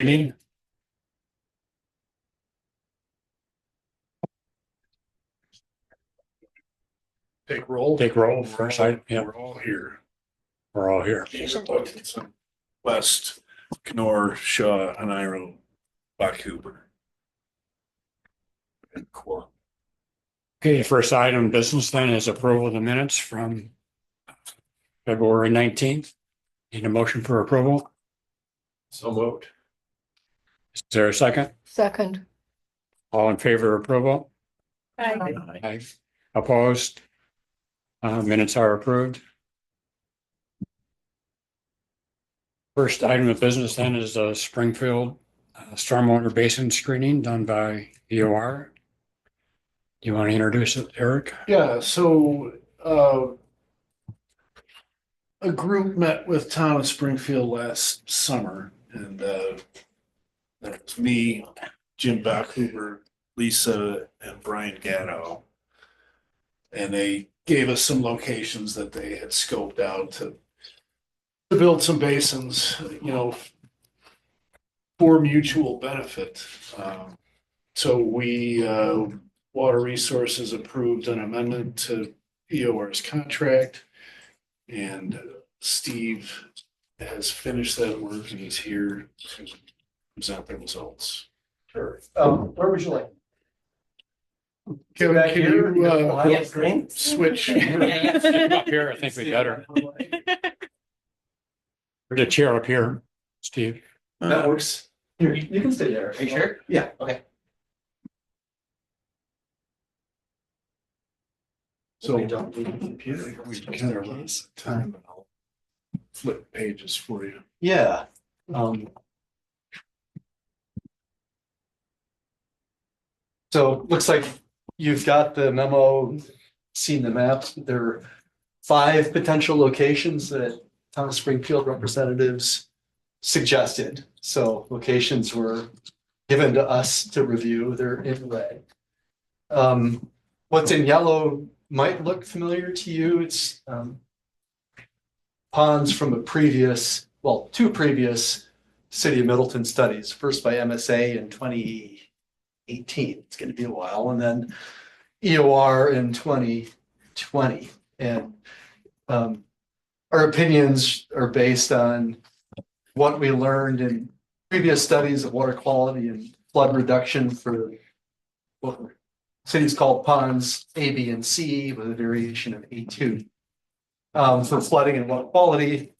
Meeting. Take roll. Take roll first. Yeah, We're all here. we're all here. West, Knorr, Shaw, Aniro, Bach Cooper. And Core. Okay, first item of business then is approval of the minutes from February 19th. Need a motion for approval. So moved. Is there a second? Second. All in favor of approval? Aye. Aye. Opposed? Minutes are approved. First item of business then is the Springfield stormwater basin screening done by EOR. Do you want to introduce it, Eric? Yeah, so a group met with town of Springfield last summer, and that was me, Jim Bachhuber, Lisa, and Brian Gatto. And they gave us some locations that they had scoped out to build some basins, for mutual benefit. So we, Water Resources approved an amendment to EOR's contract. And Steve has finished that work and he's here to present the results. Sure. Where would you like? Kevin, Back can here? you Yes, great. switch? Up here, I think we better. Or the chair up here, Steve. That works. Here, you can stay there. Are you sure? Yeah, okay. So We don't need a computer. We can have lots of time, but I'll flip pages for you. Yeah. So looks like you've got the memo, seen the maps. There are 5 potential locations that town of Springfield representatives suggested. So locations were given to us to review. They're in red. What's in yellow might look familiar to you. It's ponds from two previous City of Middleton studies, first by MSA in 2018. It's going to be a while. And then EOR in 2020. And our opinions are based on what we learned in previous studies of water quality and flood reduction for what cities called ponds A, B, and C with a variation of A2 for flooding and water quality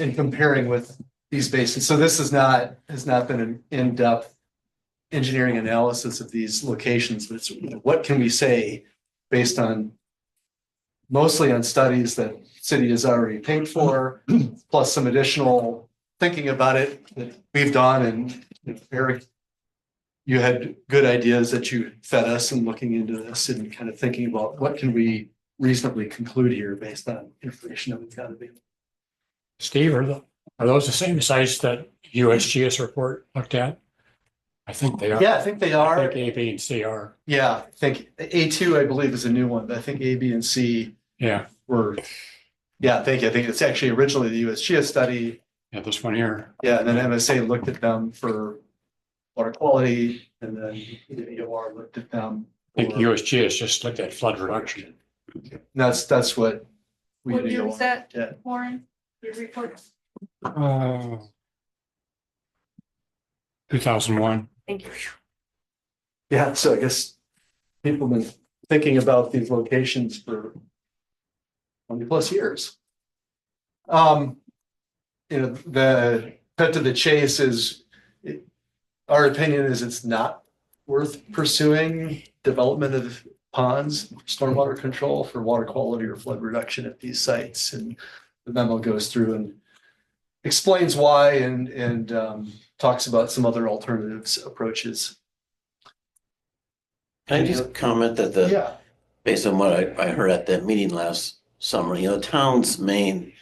in comparing with these basins. So this has not been an in-depth engineering analysis of these locations, but it's what can we say based on mostly on studies that city has already paid for, plus some additional thinking about it that we've done. And Eric, you had good ideas that you fed us and looking into this and kind of thinking about what can we reasonably conclude here based on information that we've got available. Steve, are those the same sites that USGS report looked at? I think they are. Yeah, I think they are. I think A, B, and C are. Yeah, I think A2, I believe, is a new one, but I think A, B, and C were. Yeah, thank you. I think it's actually originally the USGS study. Yeah, this one here. Yeah, and then MSA looked at them for water quality, and then EOR looked at them. I think USGS just looked at flood reduction. That's what we. What year was that, Yeah. Warren? Your report? 2001. Thank you. Yeah, so I guess people have been thinking about these locations for 20+ years. The cut to the chase is, our opinion is it's not worth pursuing development of ponds, stormwater control for water quality or flood reduction at these sites. And the memo goes through and explains why and talks about some other alternatives approaches. Can I just comment that based on what I heard at that meeting last summer, the town's main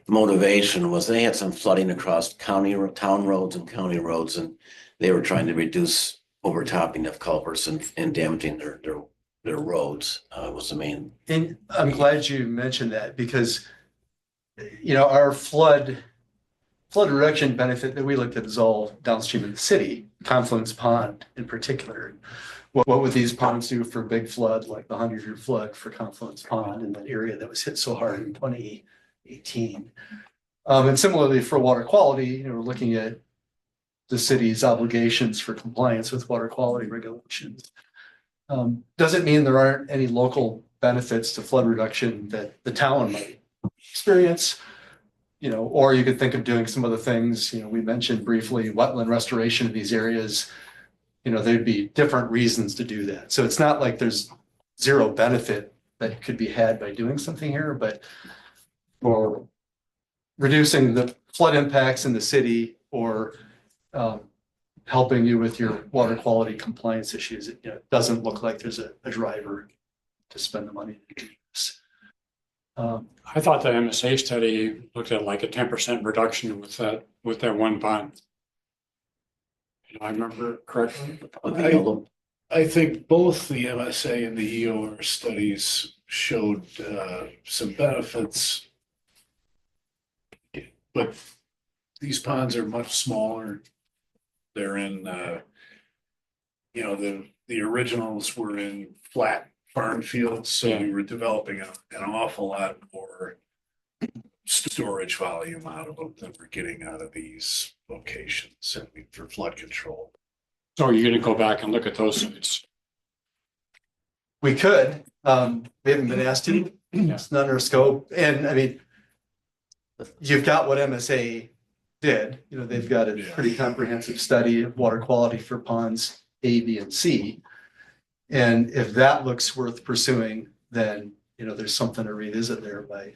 motivation was they had some flooding across town roads and county roads, and they were trying to reduce overtopping of culverts and damaging their roads was the main. And I'm glad you mentioned that because, our flood flood reduction benefit that we looked at is all downstream of the city, Confluence Pond in particular. What would these ponds do for big flood, like the 100-year flood for Confluence Pond in that area that was hit so hard in 2018? And similarly for water quality, we're looking at the city's obligations for compliance with water quality regulations. Doesn't mean there aren't any local benefits to flood reduction that the town might experience. Or you could think of doing some other things. We mentioned briefly wetland restoration in these areas. There'd be different reasons to do that. So it's not like there's zero benefit that could be had by doing something here, but for reducing the flood impacts in the city or helping you with your water quality compliance issues, it doesn't look like there's a driver to spend the money to do this. I thought the MSA study looked at like a 10% reduction with that one pond. I remember correctly. I think both the MSA and the EOR studies showed some benefits. But these ponds are much smaller. They're in, the originals were in flat farm fields, so we were developing an awful lot more storage volume out of them than we're getting out of these locations for flood control. So you're gonna go back and look at those sites. We could, we haven't been asked to, it's not in our scope. And I mean, you've got what MSA did, they've got a pretty comprehensive study of water quality for ponds A, B, and C. And if that looks worth pursuing, then, there's something to revisit there by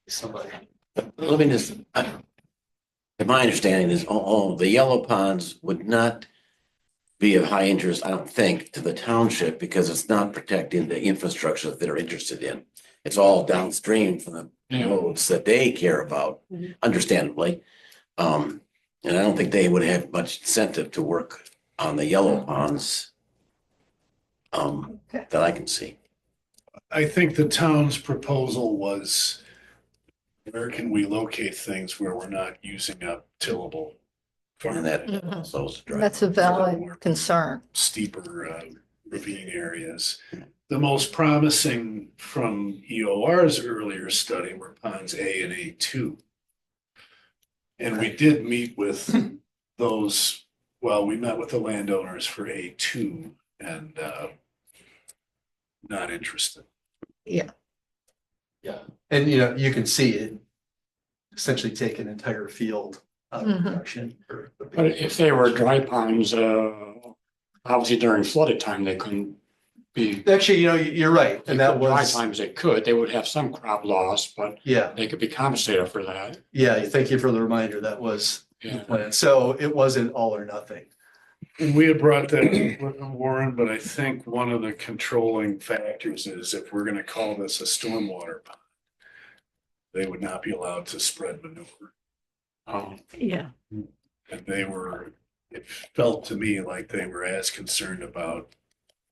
somebody. Let me just, my understanding is, the yellow ponds would not be of high interest, I don't think, to the township because it's not protecting the infrastructure that they're interested in. It's all downstream from the roads that they care about, understandably. And I don't think they would have much incentive to work on the yellow ponds that I can see. I think the town's proposal was, where can we locate things where we're not using up tillable farm? And that Mhm. also is a drive. That's a valid concern. Steeper ravine areas. The most promising from EOR's earlier study were ponds A and A2. And we did meet with those, we met with the landowners for A2 and not interested. Yeah. And, you can see it essentially take an entire field out of production. But if they were dry ponds, obviously during flooded time, they couldn't be. Actually, you're right. And that Dry was, times they could, they would have some crop loss, but they could be compensated for that. thank you for the reminder. That was the Yeah. plan. So it wasn't all or nothing. And we had brought that up, Warren, but I think one of the controlling factors is if we're gonna call this a stormwater pond, they would not be allowed to spread manure. Yeah. And it felt to me like they were as concerned about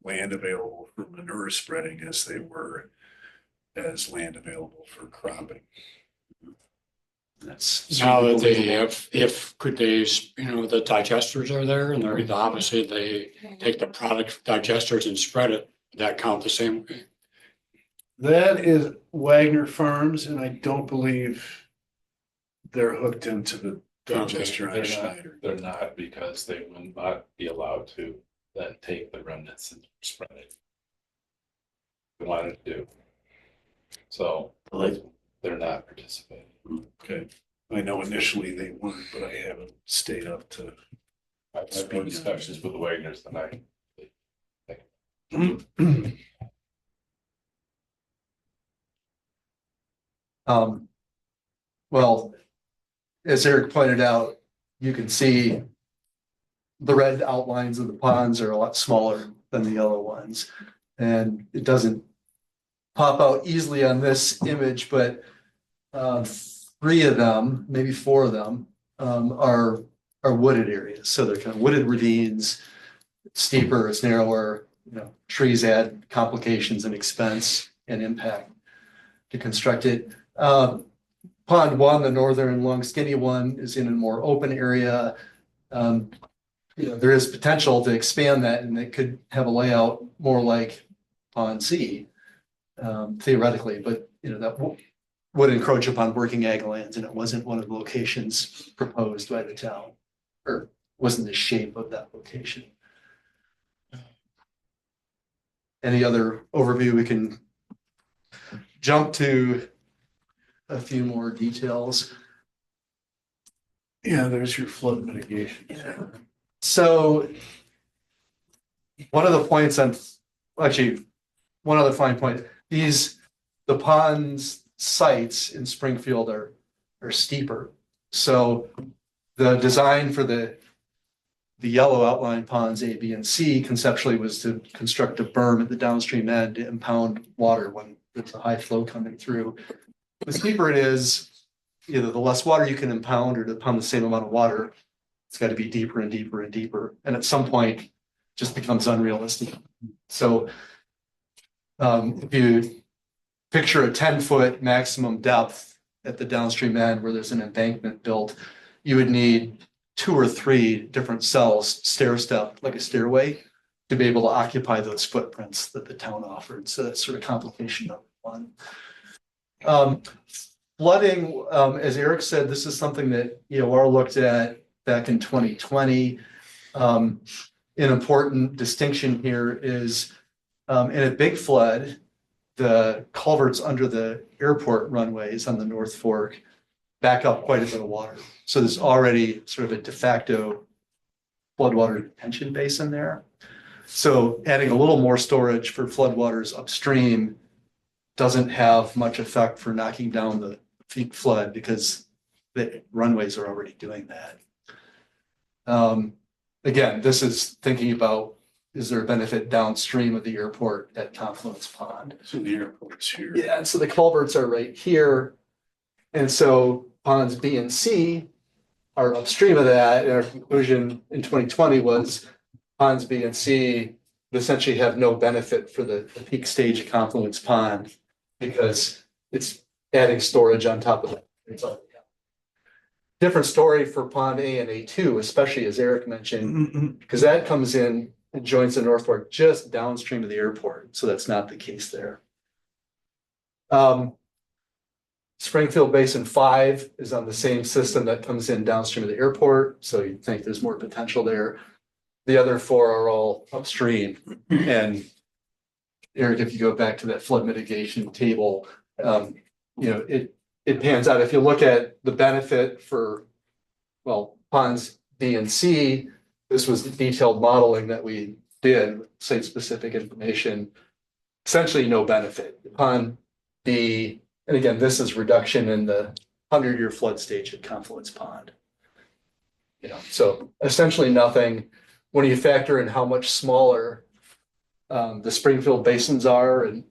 land available for manure spreading as they were as land available for cropping. That's Now that they have, could they, the digesters are there and they're obviously they take the product digesters and spread it, that count the same way? That is Wagner Farms, and I don't believe they're hooked into the digester on Schneider. They're not because they will not be allowed to then take the remnants and spread it. They wanted to do. So they're not participating. Okay, I know initially they weren't, but I haven't stayed up to. I've had more discussions with the Wagners than I. Well, as Eric pointed out, you can see the red outlines of the ponds are a lot smaller than the yellow ones. And it doesn't pop out easily on this image, but 3 of them, maybe 4 of them, are wooded areas. So they're kind of wooded ravines. It's steeper, it's narrower. Trees add complications and expense and impact to construct it. Pond one, the northern long skinny one, is in a more open area. There is potential to expand that, and it could have a layout more like Pond C, theoretically, but that would encroach upon working ag lands, and it wasn't one of the locations proposed by the town, or wasn't the shape of that location. Any other overview? We can jump to a few more details. Yeah, there's your flood mitigation. So one of the points one other fine point, the ponds sites in Springfield are steeper. So the design for the yellow outline ponds A, B, and C conceptually was to construct a berm at the downstream end to impound water when there's a high flow coming through. The steeper it is, the less water you can impound, or to impound the same amount of water, it's got to be deeper and deeper and deeper. And at some point, it just becomes unrealistic. So if you picture a 10-foot maximum depth at the downstream end where there's an embankment built, you would need 2 or 3 different cells, stair step, like a stairway, to be able to occupy those footprints that the town offered. So that's sort of complication number one. Flooding, as Eric said, this is something that EOR looked at back in 2020. An important distinction here is in a big flood, the culverts under the airport runways on the North Fork back up quite a bit of water. So there's already sort of a de facto floodwater detention basin there. So adding a little more storage for floodwaters upstream doesn't have much effect for knocking down the peak flood, because the runways are already doing that. Again, this is thinking about, is there a benefit downstream of the airport at Confluence Pond? So the airport's here. Yeah, and so the culverts are right here. And so ponds B and C are upstream of that. And our conclusion in 2020 was ponds B and C essentially have no benefit for the peak stage of Confluence Pond, because it's adding storage on top of it. It's like, different story for Pond A and A2, especially as Eric mentioned, because that comes in and joins the North Fork just downstream of the airport. So that's not the case there. Springfield Basin 5 is on the same system that comes in downstream of the airport. So you'd think there's more potential there. The other 4 are all upstream. And Eric, if you go back to that flood mitigation table, it pans out. If you look at the benefit for, ponds B and C, this was the detailed modeling that we did, site-specific information, essentially no benefit. Pond B, and again, this is reduction in the 100-year flood stage at Confluence Pond. So essentially nothing. When you factor in how much smaller the Springfield basins are and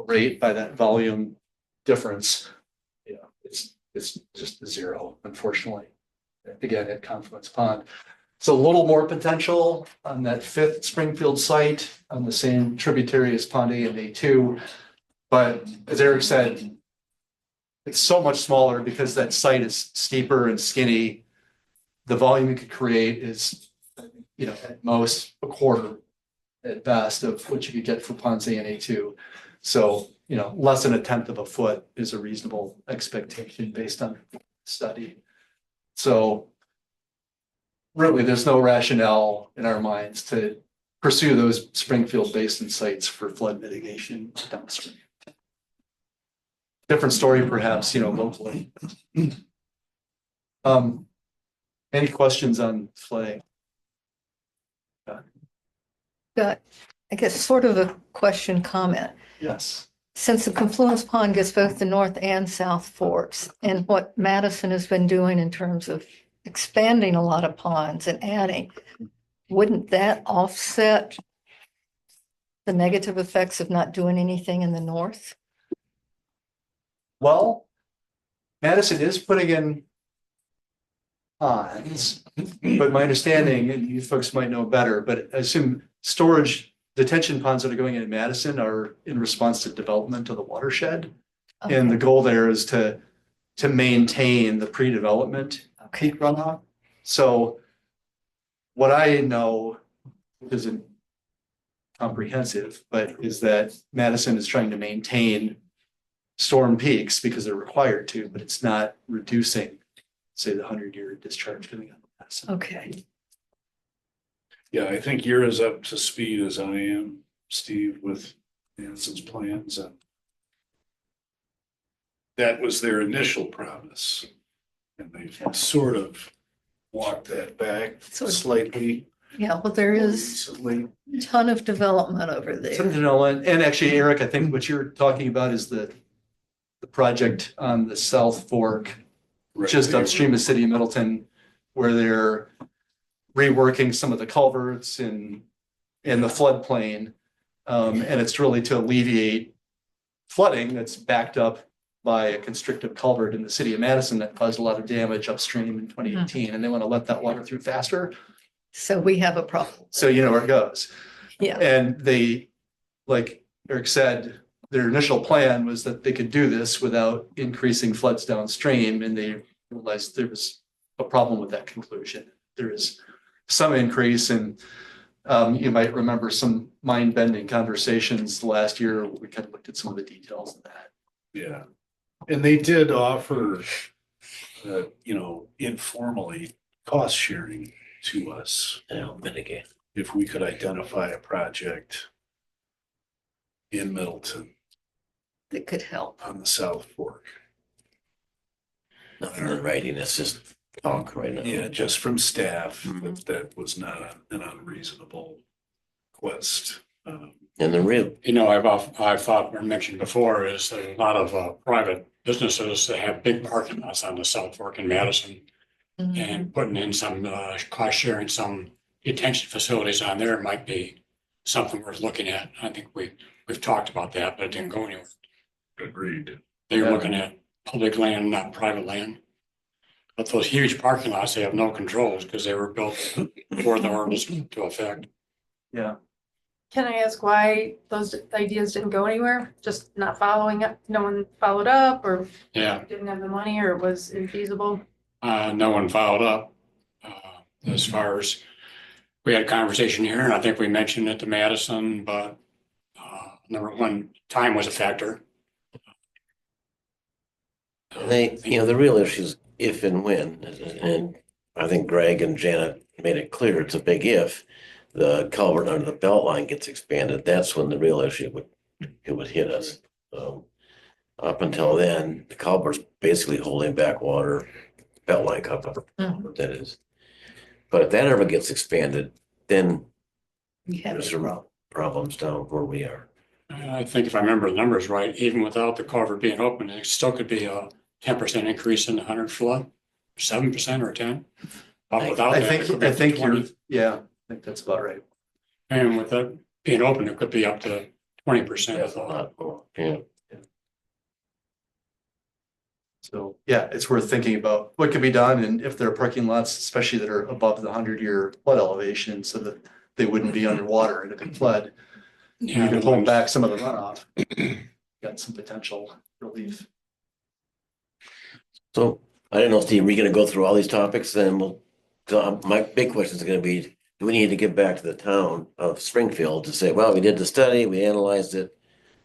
rate by that volume difference, it's just 0, unfortunately. Again, at Confluence Pond. So a little more potential on that 5th Springfield site on the same tributary as Pond A and A2. But as Eric said, it's so much smaller because that site is steeper and skinny. The volume you could create is, at most a quarter at best of what you could get for Ponds A and A2. So, less than 1/10 of a foot is a reasonable expectation based on the study. So really, there's no rationale in our minds to pursue those Springfield Basin sites for flood mitigation downstream. Different story, perhaps, locally. Any questions on flooding? Got, I guess, sort of a question comment. Yes. Since the Confluence Pond gets both the North and South Forks, and what Madison has been doing in terms of expanding a lot of ponds and adding, wouldn't that offset the negative effects of not doing anything in the north? Well, Madison is putting in ponds, but my understanding, and you folks might know better, but I assume storage detention ponds that are going in Madison are in response to development of the watershed. Okay. And the goal there is to to maintain the pre-development Okay. peak runoff. So what I know isn't comprehensive, but is that Madison is trying to maintain storm peaks because they're required to, but it's not reducing, say, the 100-year discharge coming out of Madison. Okay. Yeah, I think you're as up to speed as I am, Steve, with Manson's plans, and that was their initial promise. And they've sort of walked that back So- slightly Yeah, well, there is recently. a ton of development over there. Something to know, and actually, Eric, I think what you're talking about is the project on the South Fork, Right. just upstream of City of Middleton, where they're reworking some of the culverts and the floodplain. And it's really to alleviate flooding that's backed up by a constrictive culvert in the city of Madison that caused a lot of damage upstream in 2018, and they want to let that water through faster. So we have a problem. So you know where it goes. Yeah. And they, like Eric said, their initial plan was that they could do this without increasing floods downstream, and they realized there was a problem with that conclusion. There is some increase, and you might remember some mind-bending conversations last year. We kind of looked at some of the details of that. Yeah. And they did offer, informally cost sharing to us Mitigate. if we could identify a project in Middleton That could help. on the South Fork. Nothing in writing, it's just talk right now. Yeah, just from staff, Mhm. that was not an unreasonable request. And the real, I've thought or mentioned before is that a lot of private businesses that have big parking lots on the South Fork in Madison Mhm. and putting in some cost sharing, some detention facilities on there might be something worth looking at. I think we've talked about that, but it didn't go anywhere. Agreed. They're Yeah. looking at public land, not private land. But those huge parking lots, they have no controls because they were built before the ordinance went into effect. Yeah. Can I ask why those ideas didn't go anywhere? Just not following up, no one followed up, or Yeah, didn't have the money, or it was infeasible? no one followed up. As far as, we had a conversation here and I think we mentioned it to Madison, but number one, time was a factor. the real issue is if and when, and I think Greg and Janet made it clear, it's a big if. The culvert under the belt line gets expanded, that's when the real issue would hit us. Up until then, the culvert's basically holding back water, belt line cover, that is. But if that ever gets expanded, then We have there's a some problem. problems down where we are. I think if I remember the numbers right, even without the culvert being open, it still could be a 10% increase in the 100 flood, 7% or 10. But without I that, it could think, be I up to think 20. you're, yeah, I think that's about right. And with it being open, it could be up to 20%. That's a lot more, yeah. So, yeah, it's worth thinking about what could be done, and if there are parking lots, especially that are above the 100-year flood elevation, so that they wouldn't be underwater in a big flood. Yeah, You can the hold ones- back some of the runoff. Got some potential relief. So I don't know, Steve, we're gonna go through all these topics, then my big question is gonna be, do we need to get back to the town of Springfield to say, well, we did the study, we analyzed it,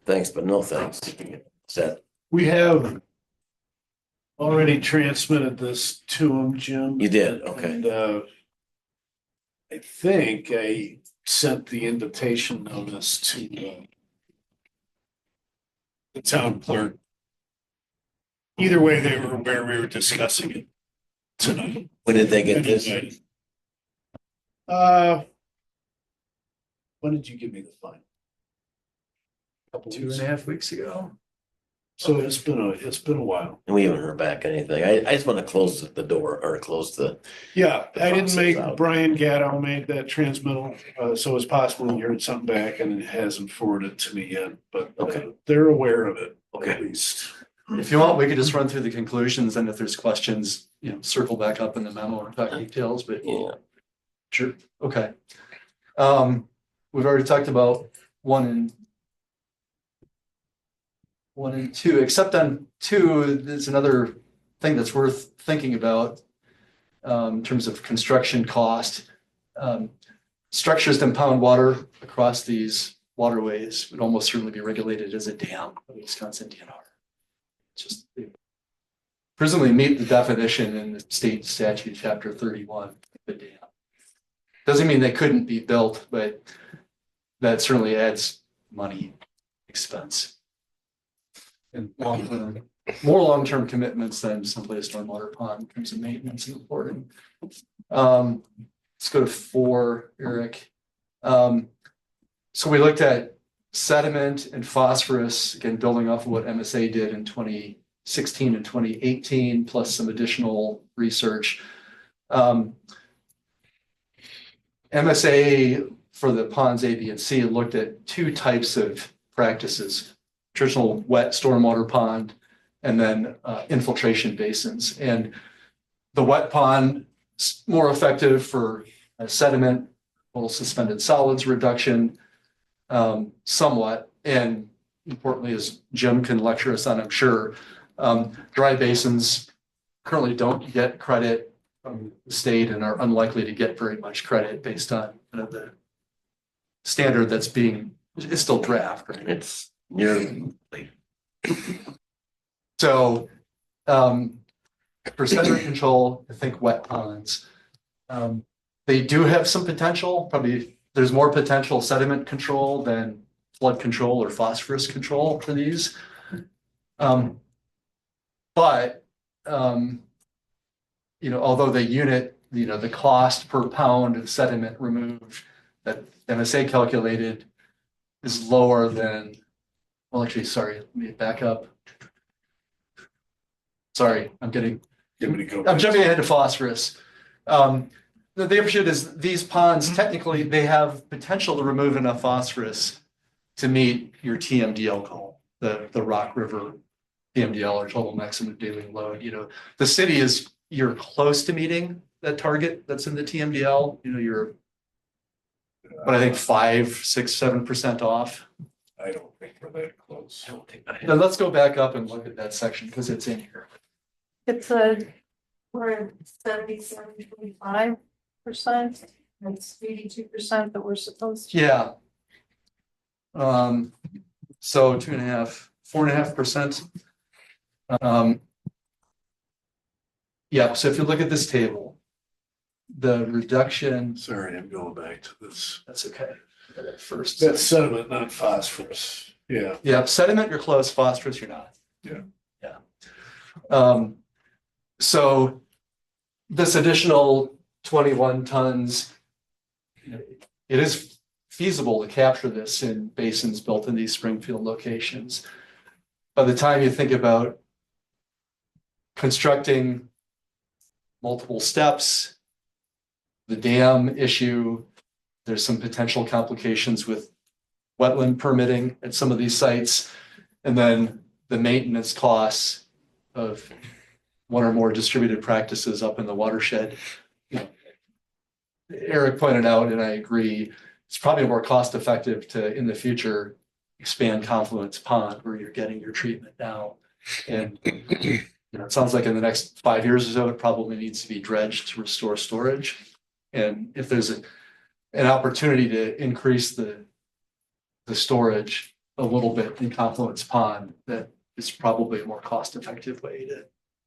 thanks, but no thanks? Is that, We have already transmitted this to them, Jim. You did, okay. And I think I sent the invitation notice to the town clerk. Either way, they were aware we were discussing it tonight. when did they get this? When did you give me the fine? 2.5 weeks ago. So it's been a while. And we haven't heard back anything. I just wanna close the door or close the, Yeah, I didn't process make, out. Brian Gatto made that transmittal, so it's possible you heard something back and it hasn't forwarded to me yet, but Okay. they're aware of it, Okay. at least. If you want, we could just run through the conclusions, and if there's questions, circle back up in the memo and talk details, but. yeah, Sure. Okay. We've already talked about 1 and 2, except on 2, there's another thing that's worth thinking about in terms of construction cost. Structures that impound water across these waterways would almost certainly be regulated as a dam, the Wisconsin DNR. Just they presumably meet the definition in the state statute, chapter 31, of a dam. Doesn't mean they couldn't be built, but that certainly adds money, expense. And more long-term commitments than simply a stormwater pond in terms of maintenance and reporting. Let's go to 4, Eric. So we looked at sediment and phosphorus, again, building off of what MSA did in 2016 and 2018, plus some additional research. MSA for the ponds A, B, and C looked at 2 types of practices: traditional wet stormwater pond, and then infiltration basins. And the wet pond is more effective for sediment, total suspended solids reduction, somewhat. And importantly, as Jim can lecture us on, I'm sure, dry basins currently don't get credit from the state and are unlikely to get very much credit based on the standard that's it's still draft, right? It's nearly. So for sediment control, I think wet ponds, they do have some potential. Probably there's more potential sediment control than flood control or phosphorus control for these. But although the cost per pound of sediment removed that MSA calculated is lower than, well, actually, sorry, let me back up. Sorry, I'm jumping ahead to phosphorus. The issue is these ponds, technically, they have potential to remove enough phosphorus to meet your TMDL goal, the Rock River TMDL, or total maximum daily load. The city you're close to meeting that target that's in the TMDL. But I think 5, 6, 7% off. I don't think we're that close. I don't think I Then let's go back up and look at that section because it's in here. We're at 77.25%. That's 82% that we're supposed to. Yeah. So 2.5, 4.5%. Yeah, so if you look at this table, the reduction, Sorry, I'm going back to this. that's okay. First, That's sediment, not phosphorus. Yeah. yeah, sediment, you're close, phosphorus, you're not. Yeah. So this additional 21 tons, it is feasible to capture this in basins built in these Springfield locations. By the time you think about constructing multiple steps, the dam issue, there's some potential complications with wetland permitting at some of these sites, and then the maintenance costs of one or more distributed practices up in the watershed. Eric pointed out, and I agree, it's probably more cost effective to, in the future, expand Confluence Pond where you're getting your treatment now. And it sounds like in the next 5 years or so, it probably needs to be dredged to restore storage. And if there's an opportunity to increase the storage a little bit in Confluence Pond, that is probably a more cost-effective way to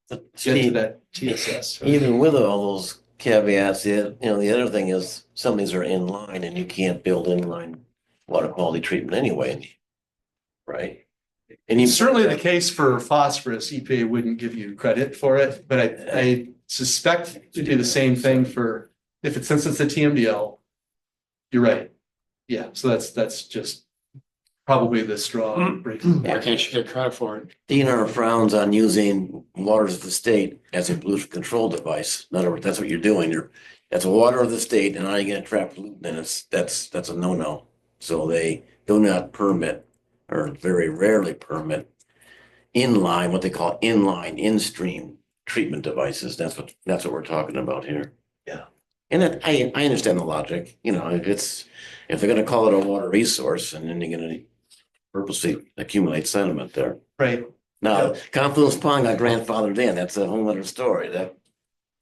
get to that TSS. Even with all those caveats, the other thing is some of these are in line and you can't build inline water quality treatment anyway, right? And It's certainly the case for phosphorus. EPA wouldn't give you credit for it, but I suspect to do the same thing for, since it's a TMDL, you're right. Yeah, so that's just probably the straw breaking. Why can't you get credit for it? DNR frowns on using waters of the state as a pollution control device. In other words, that's what you're doing. That's a water of the state, and now you're gonna trap pollutant, and that's a no-no. So they do not permit, or very rarely permit, inline, what they call inline, in-stream treatment devices. That's what we're talking about here. Yeah. And I understand the logic. If they're gonna call it a water resource, and then you're gonna purposely accumulate sediment there. Right. Now, Confluence Pond got grandfathered in. That's a whole other story. That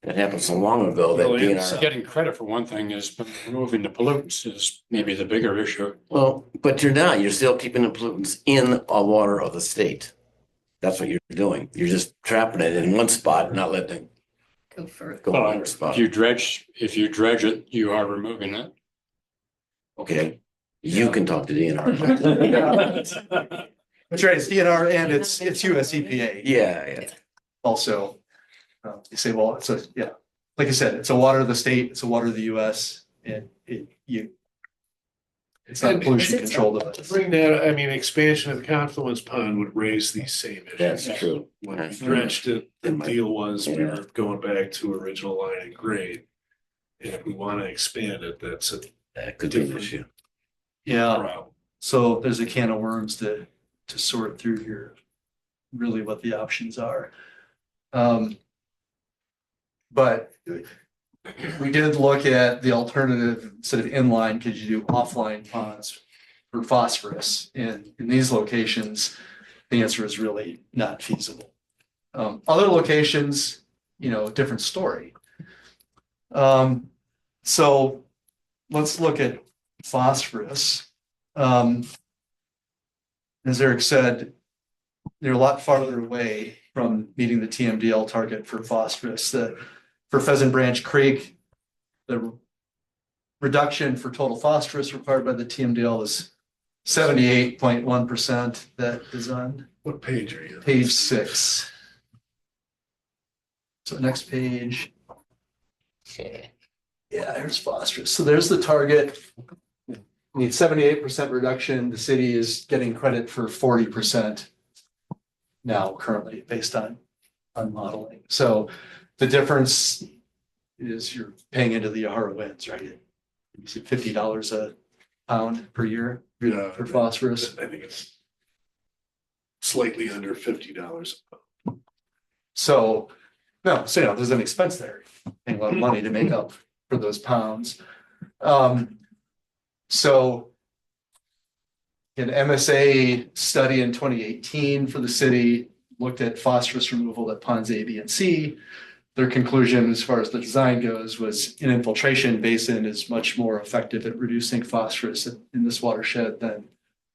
happened so long ago that Oh, yeah. DNR. Getting credit for one thing is removing the pollutants is maybe the bigger issue. Well, but you're not. You're still keeping the pollutants in a water of the state. That's what you're doing. You're just trapping it in one spot, not letting it Go for it. go Well, another spot. if you dredge it, you are removing it. Okay, you can talk to DNR. That's right, it's DNR and it's US EPA Yeah. also. You say, well, it's like I said, it's a water of the state, it's a water of the US, and it's not And- pollution Is it- controlled To device. bring that, I mean, expansion of the Confluence Pond would raise these same issues. That's true. When That's we true. dredged it, the It might- deal was we yeah. were going back to original line and grade. And if we want to expand it, that's a That could be an different issue. Yeah, problem. so there's a can of worms to sort through here, really what the options are. But we did look at the alternative instead of inline, could you do offline ponds for phosphorus? And in these locations, the answer is really not feasible. Other locations, different story. So let's look at phosphorus. As Eric said, they're a lot farther away from meeting the TMDL target for phosphorus. For Pheasant Branch Creek, the reduction for total phosphorus required by the TMDL is 78.1%. That is on What page are you? on? page 6. So next page. Okay. Yeah, there's phosphorus. So there's the target. Need 78% reduction. The city is getting credit for 40% now currently based on modeling. So the difference is you're paying into the Yahara winds, right? You see $50 a pound per year Yeah, for phosphorus. I think it's slightly under $50. So there's an expense there, paying a lot of money to make up for those pounds. So an MSA study in 2018 for the city looked at phosphorus removal at ponds A, B, and C. Their conclusion, as far as the design goes, was an infiltration basin is much more effective at reducing phosphorus in this watershed than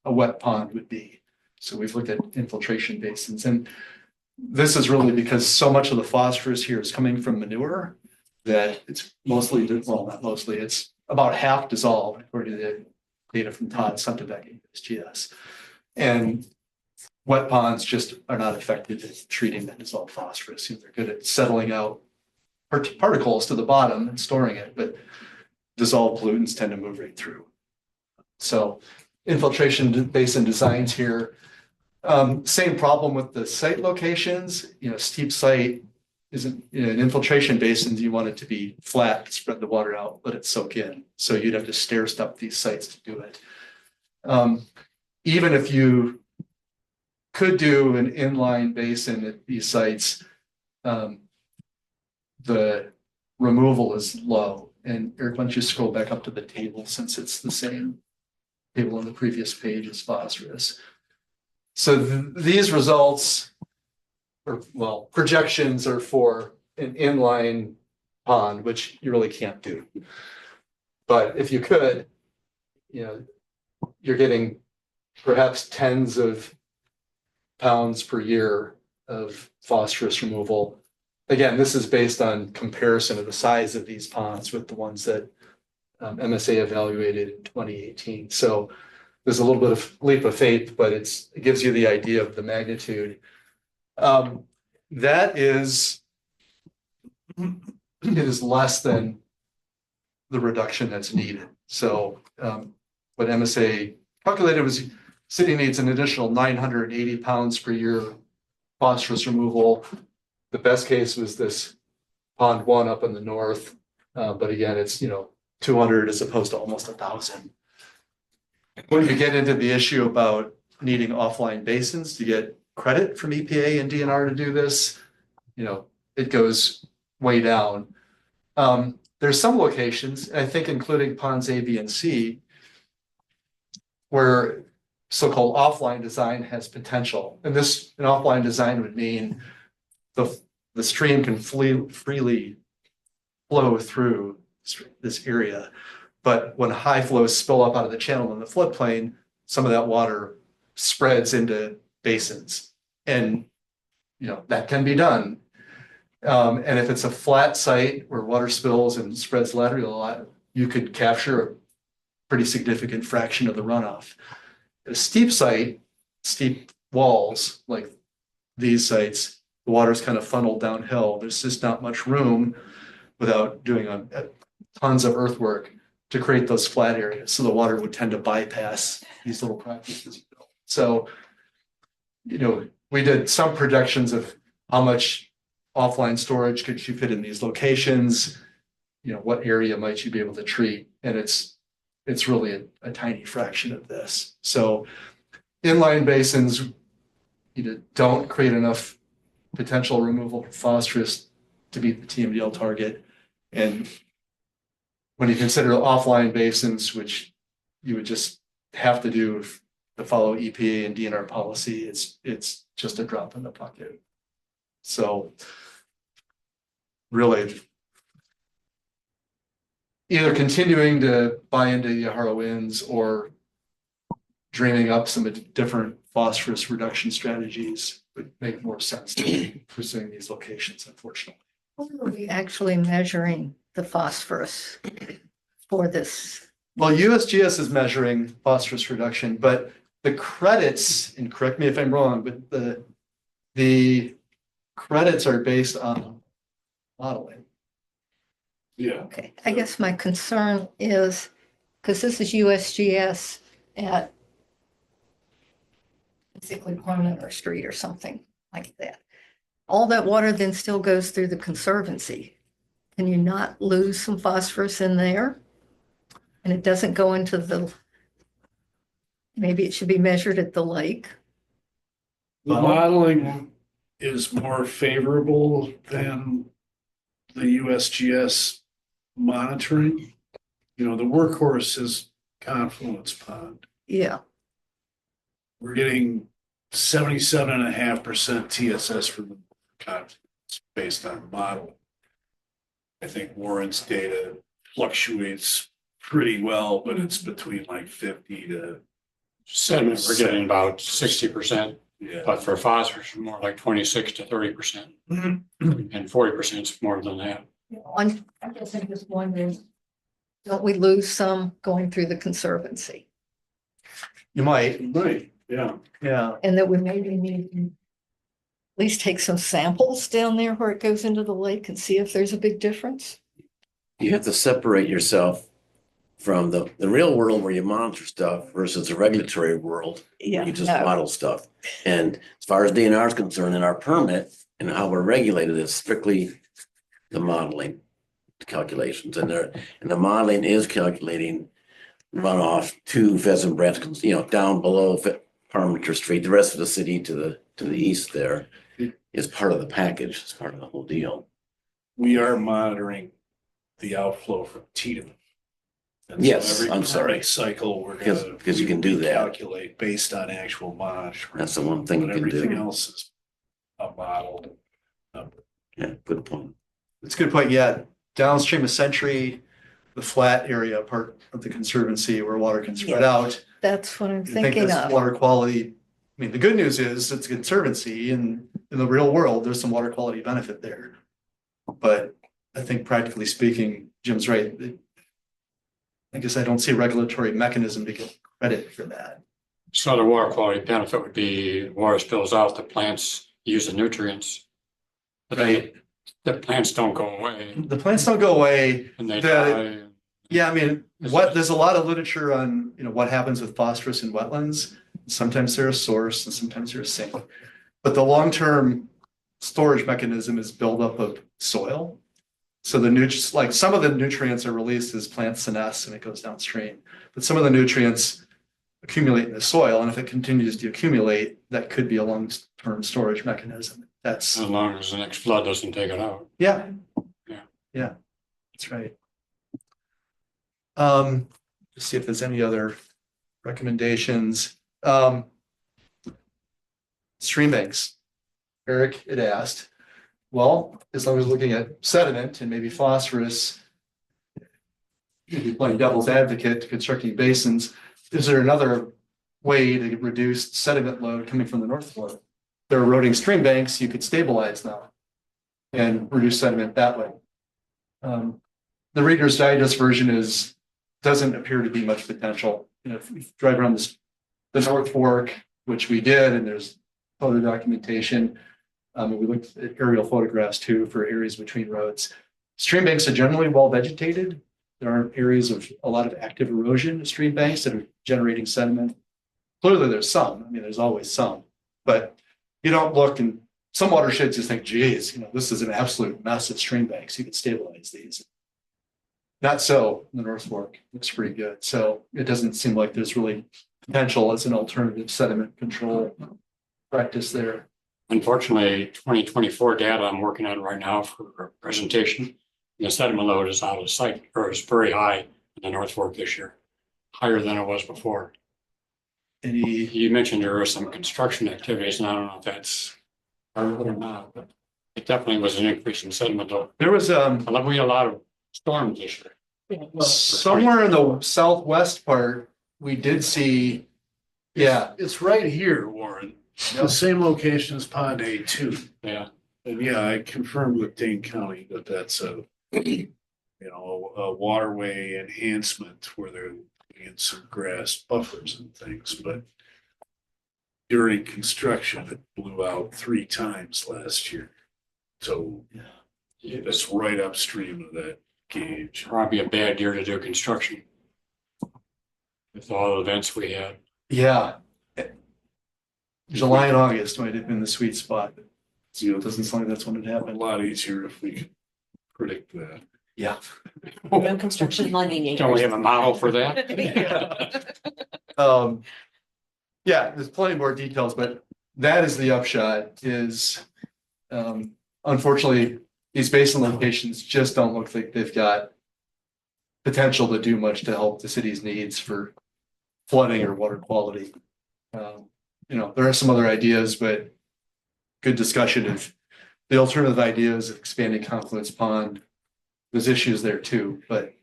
a wet pond would be. So we've looked at infiltration basins, and this is really because so much of the phosphorus here is coming from manure that it's mostly, well, not mostly, it's about half dissolved according to the data from Todd Suntebeck in USGS. And wet ponds just are not effective at treating that dissolved phosphorus. They're good at settling out particles to the bottom and storing it, but dissolved pollutants tend to move right through. So infiltration basin designs here. Same problem with the site locations. Steep site isn't an infiltration basin. You want it to be flat, spread the water out, let it soak in. So you'd have to stair step these sites to do it. Even if you could do an inline basin at these sites, the removal is low. And Eric, why don't you scroll back up to the table since it's the same table on the previous page as phosphorus. So these results, projections are for an inline pond, which you really can't do. But if you could, you're getting perhaps tens of pounds per year of phosphorus removal. Again, this is based on comparison of the size of these ponds with the ones that MSA evaluated in 2018. So there's a little bit of leap of faith, but it gives you the idea of the magnitude. That is, it is less than the reduction that's needed. So what MSA calculated was city needs an additional 980 pounds per year phosphorus removal. The best case was this pond 1 up in the north. But again, it's 200 as opposed to almost 1,000. When you get into the issue about needing offline basins to get credit from EPA and DNR to do this, it goes way down. There's some locations, I think including ponds A, B, and C, where so-called offline design has potential. And this, an offline design would mean the stream can freely flow through this area. But when high flows spill up out of the channel in the floodplain, some of that water spreads into basins. And, that can be done. And if it's a flat site where water spills and spreads laterally a lot, you could capture a pretty significant fraction of the runoff. At a steep site, steep walls like these sites, the water's kind of funneled downhill. There's just not much room without doing tons of earthwork to create those flat areas. So the water would tend to bypass these little practices. So, we did some projections of how much offline storage could you fit in these locations? What area might you be able to treat? And it's really a tiny fraction of this. So inline basins, don't create enough potential removal of phosphorus to meet the TMDL target. And when you consider offline basins, which you would just have to do to follow EPA and DNR policy, it's just a drop in the bucket. So really, either continuing to buy into Yahara winds or dreaming up some different phosphorus reduction strategies would make more sense than pursuing these locations, unfortunately. What are we actually measuring the phosphorus for this? Well, USGS is measuring phosphorus reduction, but the credits, and correct me if I'm wrong, but the credits are based on modeling. Yeah. Okay, I guess my concern is, because this is USGS at basically Parliament Street or something like that. All that water then still goes through the conservancy. Can you not lose some phosphorus in there? And it doesn't go into maybe it should be measured at the lake. The modeling is more favorable than the USGS monitoring. The workhorse is Confluence Pond. Yeah, We're getting 77.5% TSS from the Confluence based on model. I think Warren's data fluctuates pretty well, but it's between like 50 to Sediment, we're getting about 60%, yeah. but for phosphorus, more like 26 to 30%, and 40% is more than that. I guess I'm just wondering, don't we lose some going through the conservancy? You might, Right, yeah. yeah. And that we maybe need to at least take some samples down there where it goes into the lake and see if there's a big difference? You have to separate yourself from the real world where you monitor stuff versus the regulatory world Yeah, where you just no. model stuff. And as far as DNR is concerned, in our permit and how we're regulated is strictly the modeling calculations. And the modeling is calculating runoff to Pheasant Branch, down below Parmenter Street. The rest of the city to the east there is part of the package. It's part of the whole deal. We are monitoring the outflow from Tiedemann. And so Yes, every I'm sorry. permit cycle, we're Because you can do that. calculate based on actual monitoring. That's the one thing you But can everything do. else is a modeled number. Yeah, good point. It's a good point. Yeah, downstream of Century, the flat area part of the conservancy where water can spread out. That's what I'm I think thinking that's of. water quality. I mean, the good news is it's a conservancy, and in the real world, there's some water quality benefit there. But I think practically speaking, Jim's right. I guess I don't see a regulatory mechanism to get credit for that. So the water quality benefit would be water spills out, the plants use the nutrients. But Right. the plants don't go away The plants don't go away. and they The- die. Yeah, I mean, there's a lot of literature on, what happens with phosphorus in wetlands. Sometimes they're a source and sometimes they're a sink. But the long-term storage mechanism is buildup of soil. So like some of the nutrients are released as plants senesce and it goes downstream. But some of the nutrients accumulate in the soil, and if it continues to accumulate, that could be a long-term storage mechanism. That's, As long as the next flood doesn't take it out. yeah. Yeah. Yeah, that's right. Let's see if there's any other recommendations. Stream banks. Eric had asked, well, as long as we're looking at sediment and maybe phosphorus, you'd be playing devil's advocate, constructing basins. Is there another way to reduce sediment load coming from the North Fork? They're eroding stream banks, you could stabilize them and reduce sediment that way. The Reader's Digest version doesn't appear to be much potential. You know, if you drive around the North Fork, which we did, and there's photo documentation. And we looked at aerial photographs too for areas between roads. Stream banks are generally well vegetated. There aren't areas of a lot of active erosion in stream banks that are generating sediment. Clearly there's some, I mean, there's always some, but you don't look in some watersheds, just think, geez, you know, this is an absolute mess of stream banks. You can stabilize these. Not so in the North Fork, looks pretty good. So it doesn't seem like there's really potential as an alternative sediment control practice there. Unfortunately, 2024 data I'm working on right now for a presentation, the sediment load is out of sight, or is very high in the North Fork this year, higher than it was before. You mentioned there were some construction activities, and I don't know if that's part of it or not, but it definitely was an increase in sediment load. There was We had a lot of storms this year. somewhere in the southwest part, we did see, yeah, It's right here, Warren. The same location as Pond A2. Yeah, And yeah, I confirmed with Dane County that that's a waterway enhancement where they're in some grass buffers and things, but during construction, it blew out 3 times last year. So that's right upstream of that gauge. probably a bad year to do construction with all the events we had. yeah. July and August might have been the sweet spot. You know, It doesn't sound like that's when it a happened. lot easier if we could predict that. Yeah. No construction money. Don't we have a model for that? Yeah, there's plenty more details, but that is the upshot is, unfortunately, these basin locations just don't look like they've got potential to do much to help the city's needs for flooding or water quality. You know, there are some other ideas, but good discussion of the alternative ideas of expanding Confluence Pond. There's issues there too, but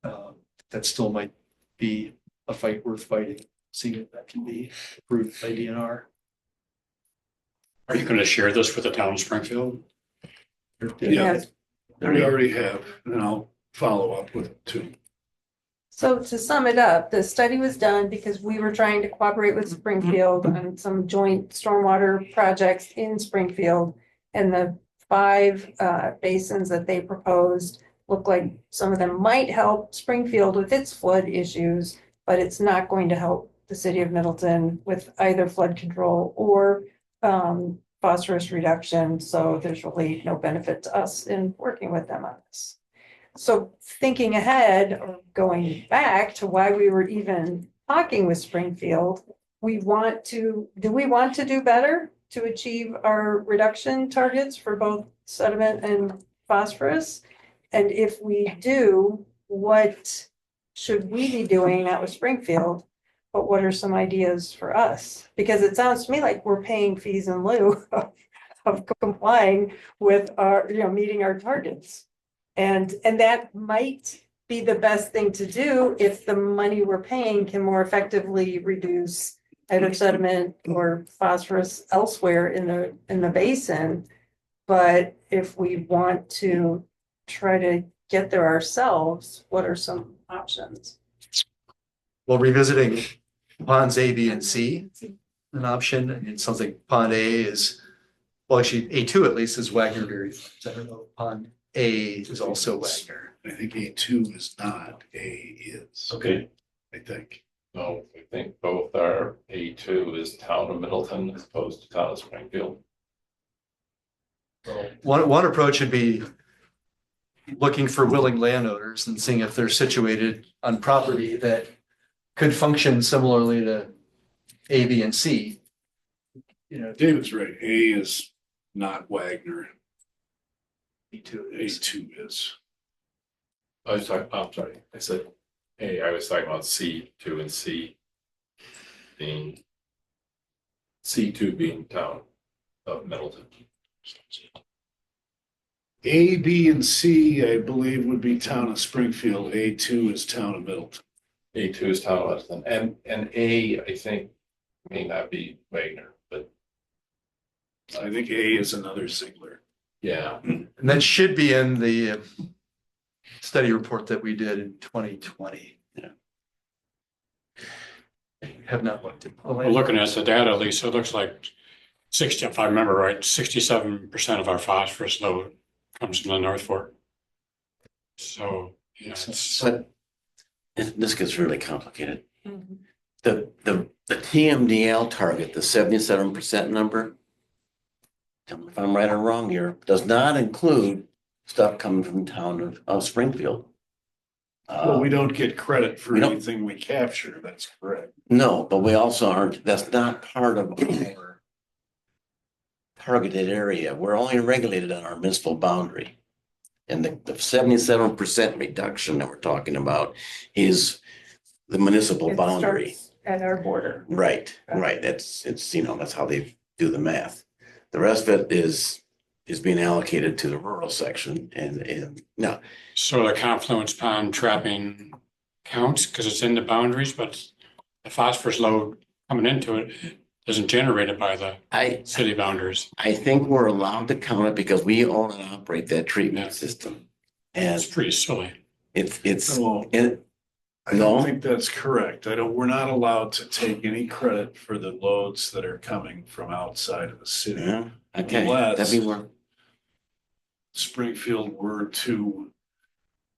that still might be a fight worth fighting, seeing if that can be approved by DNR. Are you going to share this with the town of Springfield? Yeah, we already have, and I'll follow up with it too. So to sum it up, the study was done because we were trying to cooperate with Springfield on some joint stormwater projects in Springfield. And the 5 basins that they proposed look like some of them might help Springfield with its flood issues, but it's not going to help the city of Middleton with either flood control or phosphorus reduction. So there's really no benefit to us in working with them on this. So thinking ahead or going back to why we were even talking with Springfield, do we want to do better to achieve our reduction targets for both sediment and phosphorus? And if we do, what should we be doing, not with Springfield, but what are some ideas for us? Because it sounds to me like we're paying fees in lieu of complying with our, meeting our targets. And that might be the best thing to do if the money we're paying can more effectively reduce either sediment or phosphorus elsewhere in the basin. But if we want to try to get there ourselves, what are some options? Well, revisiting ponds A, B, and C, an option. And it sounds like pond A is, well, actually A2 at least is Wagner Dairy Farms. I don't know, pond A is also Wagner. I think A2 is not, A is. Okay. I think. No, I think both are. A2 is town of Middleton as opposed to town of Springfield. One approach would be looking for willing landowners and seeing if they're situated on property that could function similarly to A, B, and C. David's right. A is not Wagner. B2 is. A2 is. I'm sorry, I said A, I was talking about C2 and C. being C2 being town of Middleton. A, B, and C, I believe would be town of Springfield. A2 is town of Middleton. A2 is town of Middleton, and A, I think, may not be Wagner, but I think A is another singular. yeah. And that should be in the study report that we did in 2020. Yeah. Have not looked at. We're looking at the data, Lisa, it looks like 60, if I remember right, 67% of our phosphorus load comes from the North Fork. So, yeah, it's, But this gets really complicated. Mhm. The TMDL target, the 77% number, tell me if I'm right or wrong here, does not include stuff coming from the town of Springfield. Well, we don't get credit for we don't- anything we capture. That's correct. No, but we also aren't, that's not part of our targeted area. We're only regulated on our municipal boundary. And the 77% reduction that we're talking about is the municipal It boundary. starts at our border. Right, right. It's, you know, that's how they do the math. The rest of it is being allocated to the rural section and no, so the confluence pond trapping counts because it's in the boundaries, but the phosphorus load coming into it isn't generated by the city boundaries. I think we're allowed to count it because we own and operate that treatment Yeah. system. It's And pretty silly. it's, Well, it, I don't No. think that's correct. We're not allowed to take any credit for the loads that are coming from outside of the city. yeah, okay, Unless- that'd be more, Springfield were to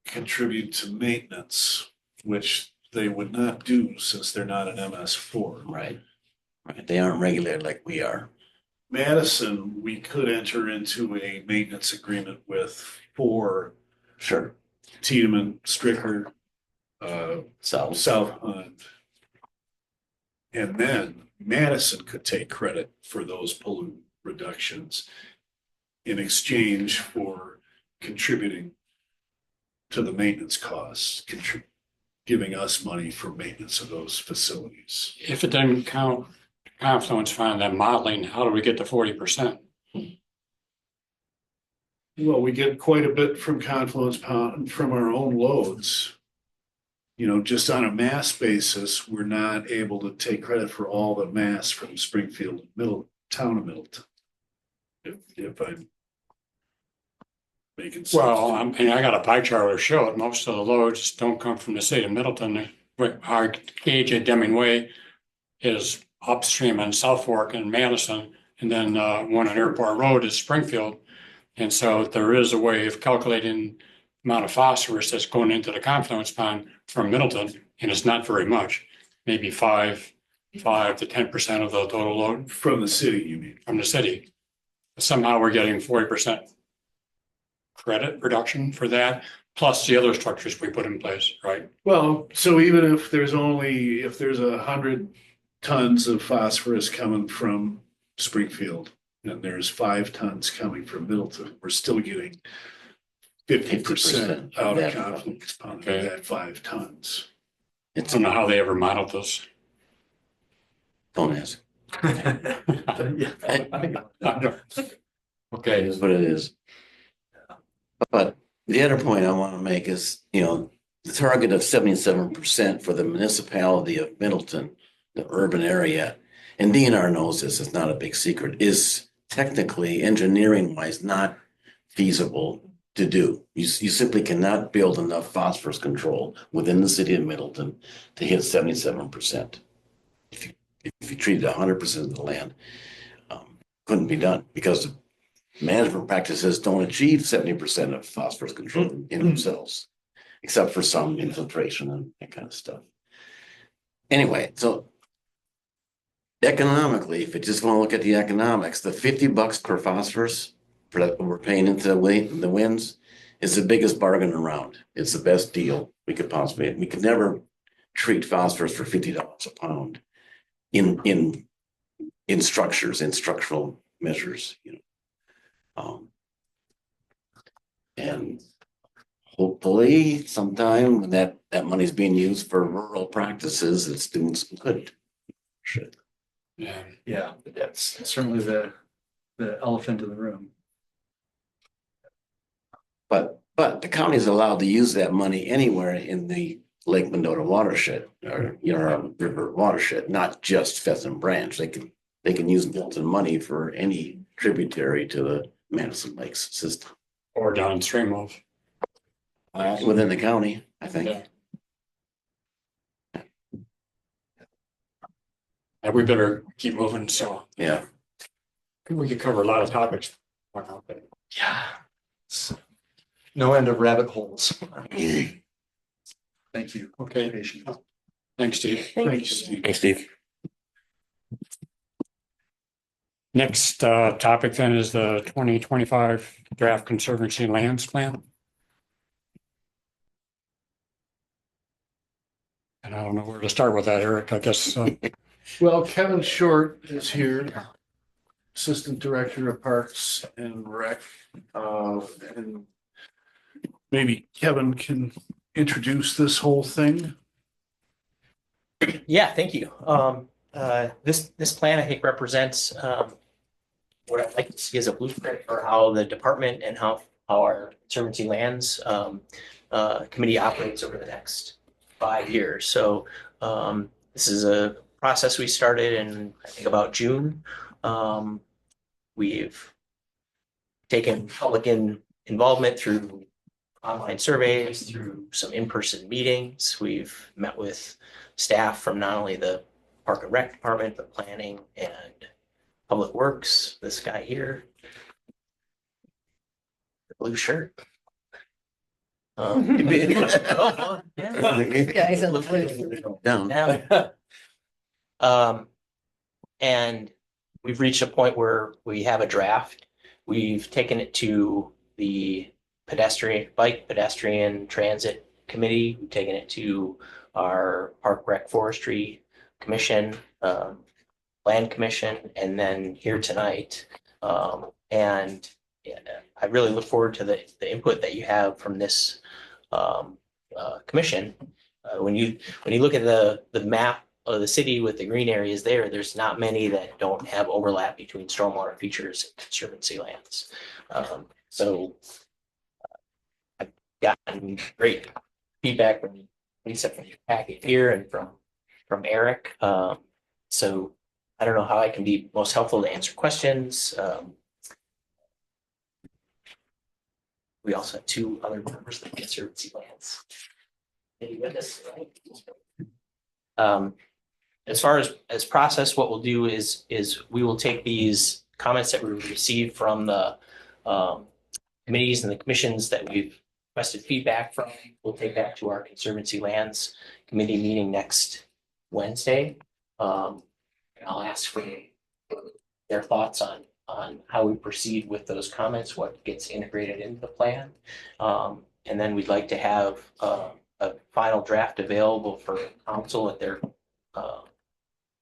contribute to maintenance, which they would not do since they're not an MS4. right. Right, they aren't regulated like we are. Madison, we could enter into a maintenance agreement with for Sure, Tiedemann, Stricker, so, South Hunt. And then Madison could take credit for those pollutant reductions in exchange for contributing to the maintenance costs, giving us money for maintenance of those facilities. If it didn't count confluence fund, that modeling, how do we get to 40%? Well, we get quite a bit from Confluence Pond from our own loads. You know, just on a mass basis, we're not able to take credit for all the mass from Springfield, town of Middleton. If I'm making sense. Well, I mean, I got a pie chart to show it. Most of the loads don't come from the state of Middleton. Our gauge at Deming Way is upstream on South Fork and Madison, and then one on Airport Road is Springfield. And so there is a way of calculating the amount of phosphorus that's going into the confluence pond from Middleton, and it's not very much, maybe 5 to 10% of the total load From the city, you mean? from the city. Somehow we're getting 40% credit reduction for that, plus the other structures we put in place, right? Well, so even if there's 100 tons of phosphorus coming from Springfield, and there's 5 tons coming from Middleton, we're still getting 50% out of that. Confluence Pond of Okay. that 5 tons. I It's, don't know how they ever modeled this. don't ask. Yeah. It Okay, is what it is. But the other point I want to make is, you know, the target of 77% for the municipality of Middleton, the urban area, and DNR knows this, it's not a big secret, is technically, engineering wise, not feasible to do. You simply cannot build enough phosphorus control within the city of Middleton to hit 77%. If you treated 100% of the land, couldn't be done because the management practices don't achieve 70% of phosphorus control in themselves, except for some infiltration and that kind of stuff. Anyway, so economically, if you just want to look at the economics, the $50 per phosphorus for that we're paying into the winds is the biggest bargain around. It's the best deal we could possibly. We could never treat phosphorus for $50 a pound in structures, in structural measures, you know. And hopefully sometime when that money's being used for rural practices, it's doing some good. Shit. Yeah. Yeah, that's certainly the elephant in the room. But the county is allowed to use that money anywhere in the Lake Mendota watershed or, river watershed, not just Pheasant Branch. They can use Middleton money for any tributary to the Madison Lakes system. Or downstream of. Within the county, I think. Yeah. Yeah, we better keep moving, so Yeah. we could cover a lot of topics. Yeah. It's no end of rabbit holes. Thank you. Okay. Patient. Thanks, Steve. Thanks. Thanks, Steve. Next topic then is the 2025 draft conservancy lands plan. And I don't know where to start with that, Eric. I guess Well, Kevin Short is here, Assistant Director of Parks and Rec. And maybe Kevin can introduce this whole thing. Yeah, thank you. This plan I think represents what I'd like to see as a blueprint for how the department and how our conservancy lands committee operates over the next 5 years. So this is a process we started in I think about June. We've taken public involvement through online surveys, through some in-person meetings. We've met with staff from not only the Park and Rec Department, but planning and Public Works. This guy here, the blue shirt. Yeah, he's in the blue. Down. Yeah. And we've reached a point where we have a draft. We've taken it to the bike pedestrian transit committee. We've taken it to our Park Rec Forestry Commission, Land Commission, and then here tonight. And I really look forward to the input that you have from this commission. When you look at the map of the city with the green areas there's not many that don't have overlap between stormwater features and conservancy lands. So I've gotten great feedback from Lisa from your packet here and from Eric. So I don't know how I can be most helpful to answer questions. We also have 2 other members of the conservancy lands. Maybe with us, right? As far as process, what we'll do is we will take these comments that we received from the committees and the commissions that we've requested feedback from. We'll take that to our Conservancy Lands Committee meeting next Wednesday. And I'll ask for their thoughts on how we proceed with those comments, what gets integrated into the plan. And then we'd like to have a final draft available for council at their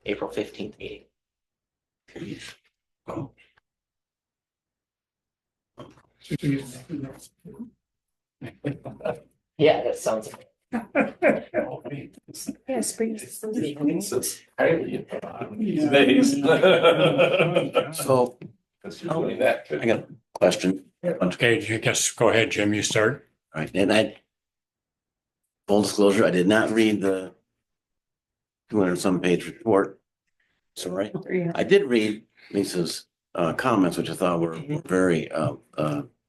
April 15th meeting. Yeah, that sounds. Yeah, spring. So I got a question. okay, I guess go ahead, Jim. You start. Right, and full disclosure, I did not read the 200-some page report. So, right, I did read Lisa's comments, which I thought were very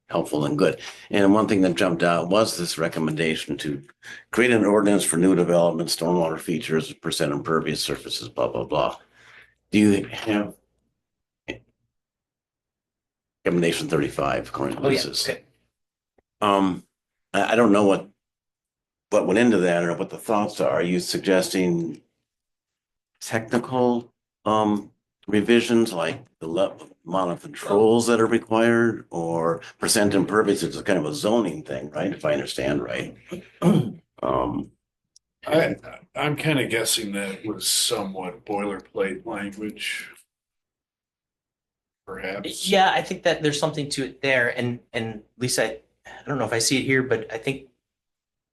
helpful and good. And one thing that jumped out was this recommendation to create an ordinance for new development, stormwater features, percent impervious surfaces, blah, blah, blah. Do you have recommendation 35 according to Oh, yeah. Lisa's? Okay. I don't know what went into that or what the thoughts are. Are you suggesting technical revisions like the amount of controls that are required, or percent impervious? It's kind of a zoning thing, right? If I understand right. I'm kind of guessing that it was somewhat boilerplate language. Perhaps. Yeah, I think that there's something to it there. And Lisa, I don't know if I see it here, but I think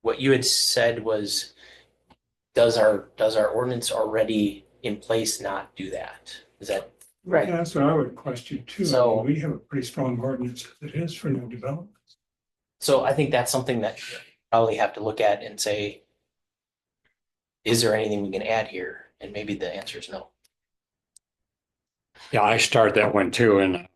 what you had said was, does our ordinance already in place not do that. Is that, Right. Yeah, that's what I would question too. So- We have a pretty strong ordinance as it is for new development. so I think that's something that you probably have to look at and say, is there anything we can add here? And maybe the answer is no. Yeah, I started that one too, and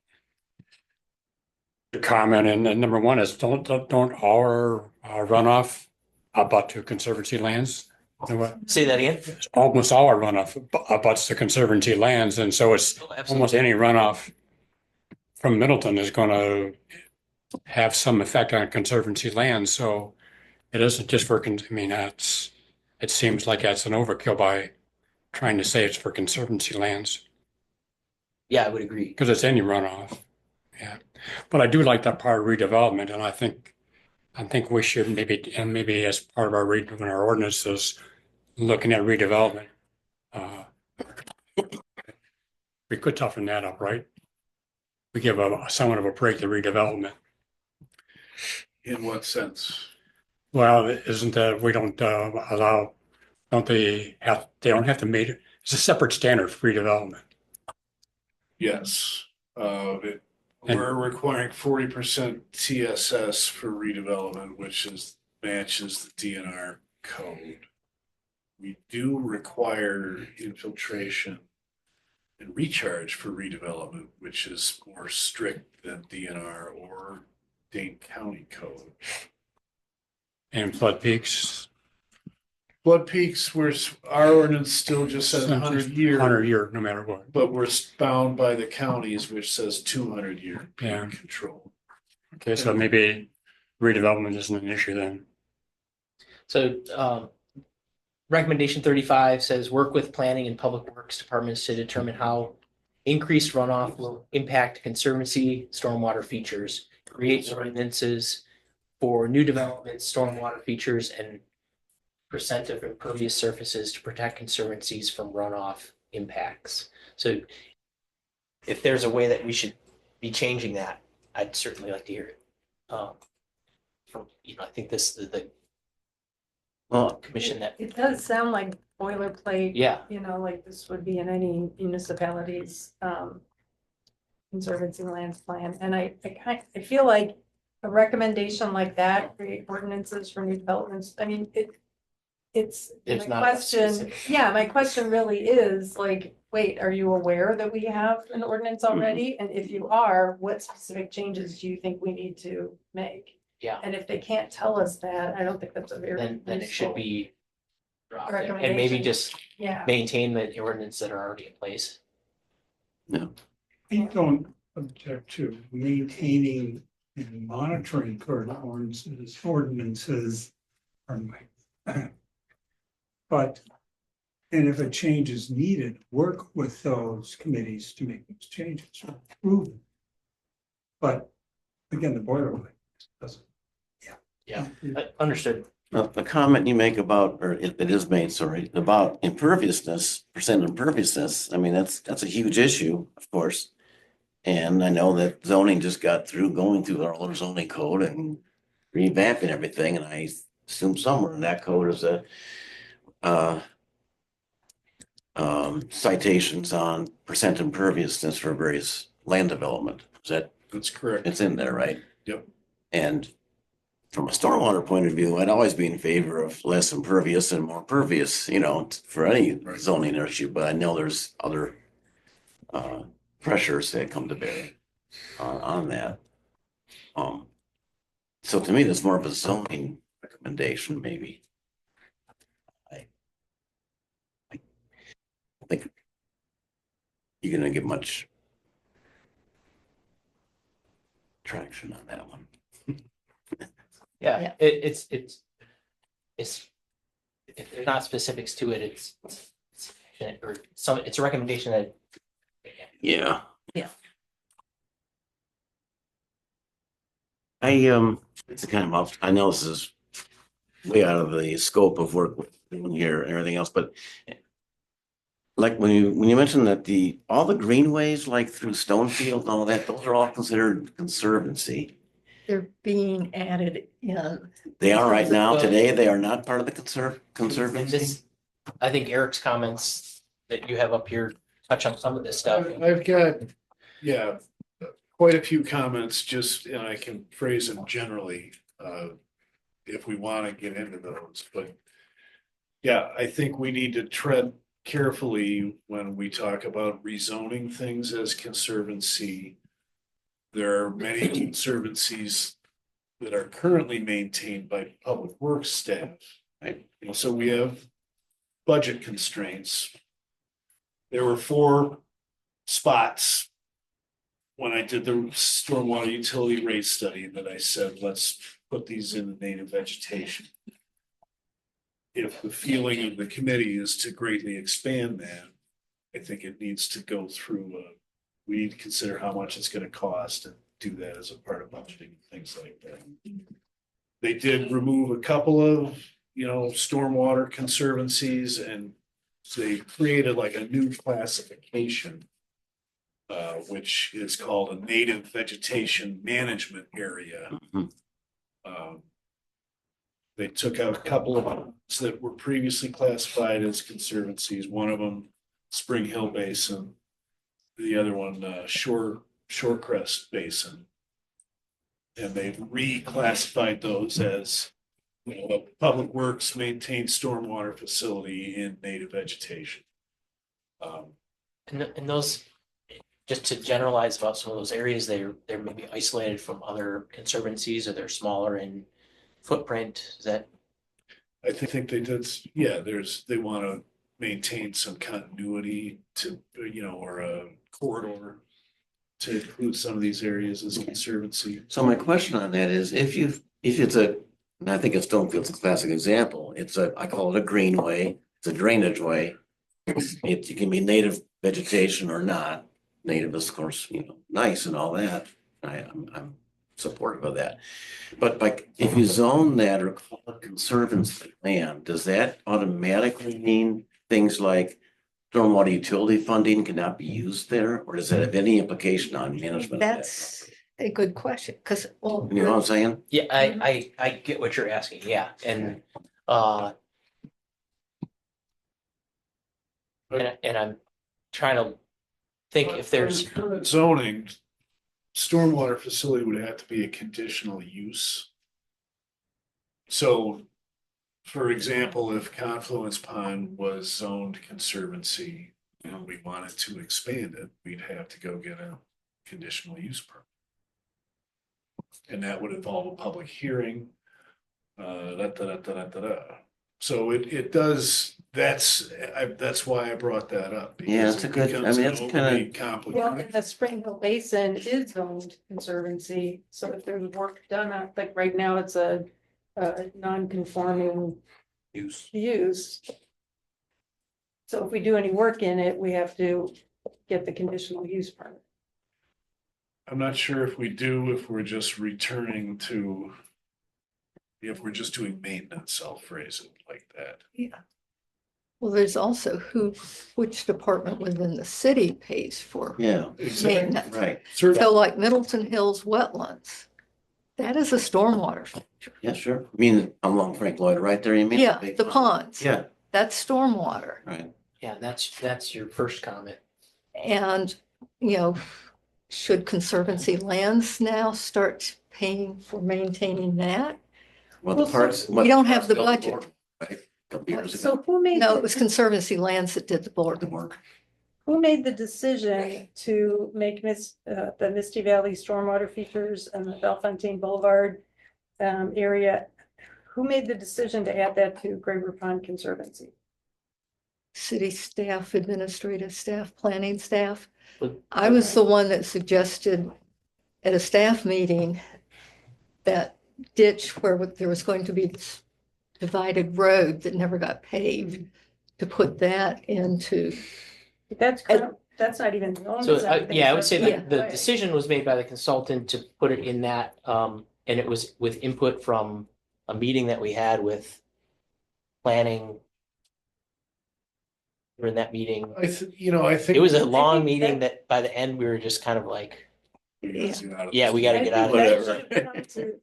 the comment, and number one is don't our runoff about to conservancy lands. You know what? Say that again? Almost all our runoff abuts the conservancy lands, and so it's almost any runoff from Middleton is going to have some effect on conservancy lands. So it isn't just for, I mean, it seems like that's an overkill by trying to say it's for conservancy lands Yeah, I would agree. because it's any runoff. Yeah. But I do like that part of redevelopment. And I think we should maybe as part of our reading our ordinances, looking at redevelopment. We could toughen that up, right? We give somewhat of a break to redevelopment. In what sense? Well, isn't that we don't allow, they don't have to meet it. It's a separate standard for redevelopment. Yes. And- We're requiring 40% TSS for redevelopment, which matches the DNR code. We do require infiltration and recharge for redevelopment, which is more strict than DNR or Dane County code. And flood peaks, Flood peaks, our ordinance still just says 100-year. 100-year, no matter what. But we're bound by the counties, which says 200-year Yeah. peak control. Okay, so maybe redevelopment isn't an issue then. So recommendation 35 says work with planning and public works departments to determine how increased runoff will impact conservancy stormwater features, create ordinances for new developments, stormwater features, and percent of impervious surfaces to protect conservancies from runoff impacts. So if there's a way that we should be changing that, I'd certainly like to hear it. I think this is the Well, commission that, It does sound like boilerplate. yeah, Like this would be in any municipality's conservancy lands plan. And I feel like a recommendation like that, create ordinances for new developments, I mean, it's There's my not a question, specific- yeah, my question really is like, wait, are you aware that we have an ordinance Mm-hmm. already? And if you are, what specific changes do you think we need to make? yeah, And if they can't tell us that, I don't think that's a very. then it should useful- be dropped there. And Recommendation. maybe just Yeah. maintain the ordinance that are already in place. I don't object to maintaining and monitoring current ordinances. But, and if a change is needed, work with those committees to make those changes, or approve them. But again, the boilerplate doesn't. Yeah. Understood. the comment you make about, or it is made, sorry, about imperviousness, percent imperviousness, I mean, that's a huge issue, of course. And I know that zoning just got through going through our own zoning code and revamping everything, and I assume somewhere in that code is citations on percent imperviousness for various land development. That's correct. It's in there, right? Yep. And from a stormwater point of view, I'd always be in favor of less impervious and more pervious, for any zoning issue, but I know there's other pressures that come to bear on that. So to me, that's more of a zoning recommendation, maybe. I think you're gonna get much traction on that one. Yeah, Yeah. it's, if there's not specifics to it, it's a recommendation that. Yeah. Yeah. It's kind of off, I know this is way out of the scope of work we're doing here and everything else, but like when you mentioned that all the greenways, like through Stonefield and all that, those are all considered conservancy. They're being added in. They are right now, today, they are not part of the conservancy. I think Eric's comments that you have up here touch on some of this stuff. I've got, yeah, quite a few comments, just, and I can phrase them generally, if we want to get into those, but yeah, I think we need to tread carefully when we talk about rezoning things as conservancy. There are many conservancies that are currently maintained by public works staff, right? You know, so we have budget constraints. There were 4 spots when I did the stormwater utility rate study that I said, let's put these in the native vegetation. If the feeling of the committee is to greatly expand that, I think it needs to go through, we need to consider how much it's gonna cost and do that as a part of budgeting and things like that. They did remove a couple of, stormwater conservancies, and they created like a new classification, which is called a native vegetation management area. Mhm. They took out a couple of ones that were previously classified as conservancies. One of them, Spring Hill Basin. The other one, Shorecrest Basin. And they've reclassified those as, a public works maintained stormwater facility in native vegetation. And those, just to generalize about some of those areas, they're maybe isolated from other conservancies, or they're smaller in footprint. Is that? I think they did, yeah, they want to maintain some continuity to, or a corridor to include some of these areas as conservancy. So my question on that is, if it's and I think it's Stonefield's a classic example, I call it a greenway, it's a drainage way. It can be native vegetation or not. Native is, of course, nice and all that. I'm supportive of that. But like, if you zone that or call it conservancy land, does that automatically mean things like stormwater utility funding cannot be used there? Or does that have any implication on management? of that? That's a good question, because, well, You know what I'm saying? Yeah, I get what you're asking, yeah, and I'm trying to think if there's, Current zoning, stormwater facility would have to be a conditional use. So, for example, if Confluence Pond was zoned conservancy and we wanted to expand it, we'd have to go get a conditional use permit. And that would involve a public hearing. So it does, that's why I brought that up. Yeah, it's a good, I mean, it's kind of, Complicated. Well, and the Spring Hill Basin is zoned conservancy, so if there's work done, like right now, it's a non-conforming use. So if we do any work in it, we have to get the conditional use permit. I'm not sure if we do, if we're just returning to, if we're just doing maintenance, I'll phrase it like that. yeah. Well, there's also which department within the city pays for yeah, maintenance. right. So like Middleton Hills wetlands, that is a stormwater feature. Yeah, sure. I mean, along Frank Lloyd, right there, you mean? Yeah, Big the pond. ponds. Yeah, That's stormwater. right. yeah, that's your first comment. And, should conservancy lands now start paying for maintaining that? Well, the parts. we don't have the budget. Right, a couple years ago. So who made, No, it was conservancy lands that did the board The work. who made the decision to make the Misty Valley stormwater features and the Bellefontaine Boulevard area? Who made the decision to add that to Graver Pond Conservancy? City staff, administrative staff, planning staff. But- I was the one that suggested at a staff meeting that ditch where there was going to be this divided road that never got paved, to put that into, That's not even. owned So, as anything, yeah, I would say Yeah. that the decision was made by the consultant to put it in that, and it was with input from a meeting that we had with planning. During that meeting, I think. it was a long think meeting that by the end, we were just kind of like, yeah. yeah, we gotta get out of Whatever.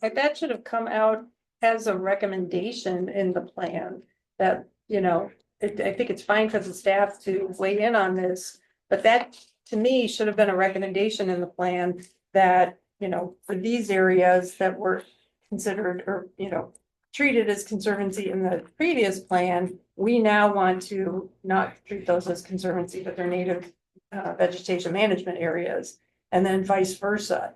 That should have come out as a recommendation in the plan that, I think it's fine for the staff to weigh in on this, but that to me should have been a recommendation in the plan that, you know, for these areas that were considered or, you know, treated as conservancy in the previous plan, we now want to not treat those as conservancy, but they're native vegetation management areas, and then vice versa.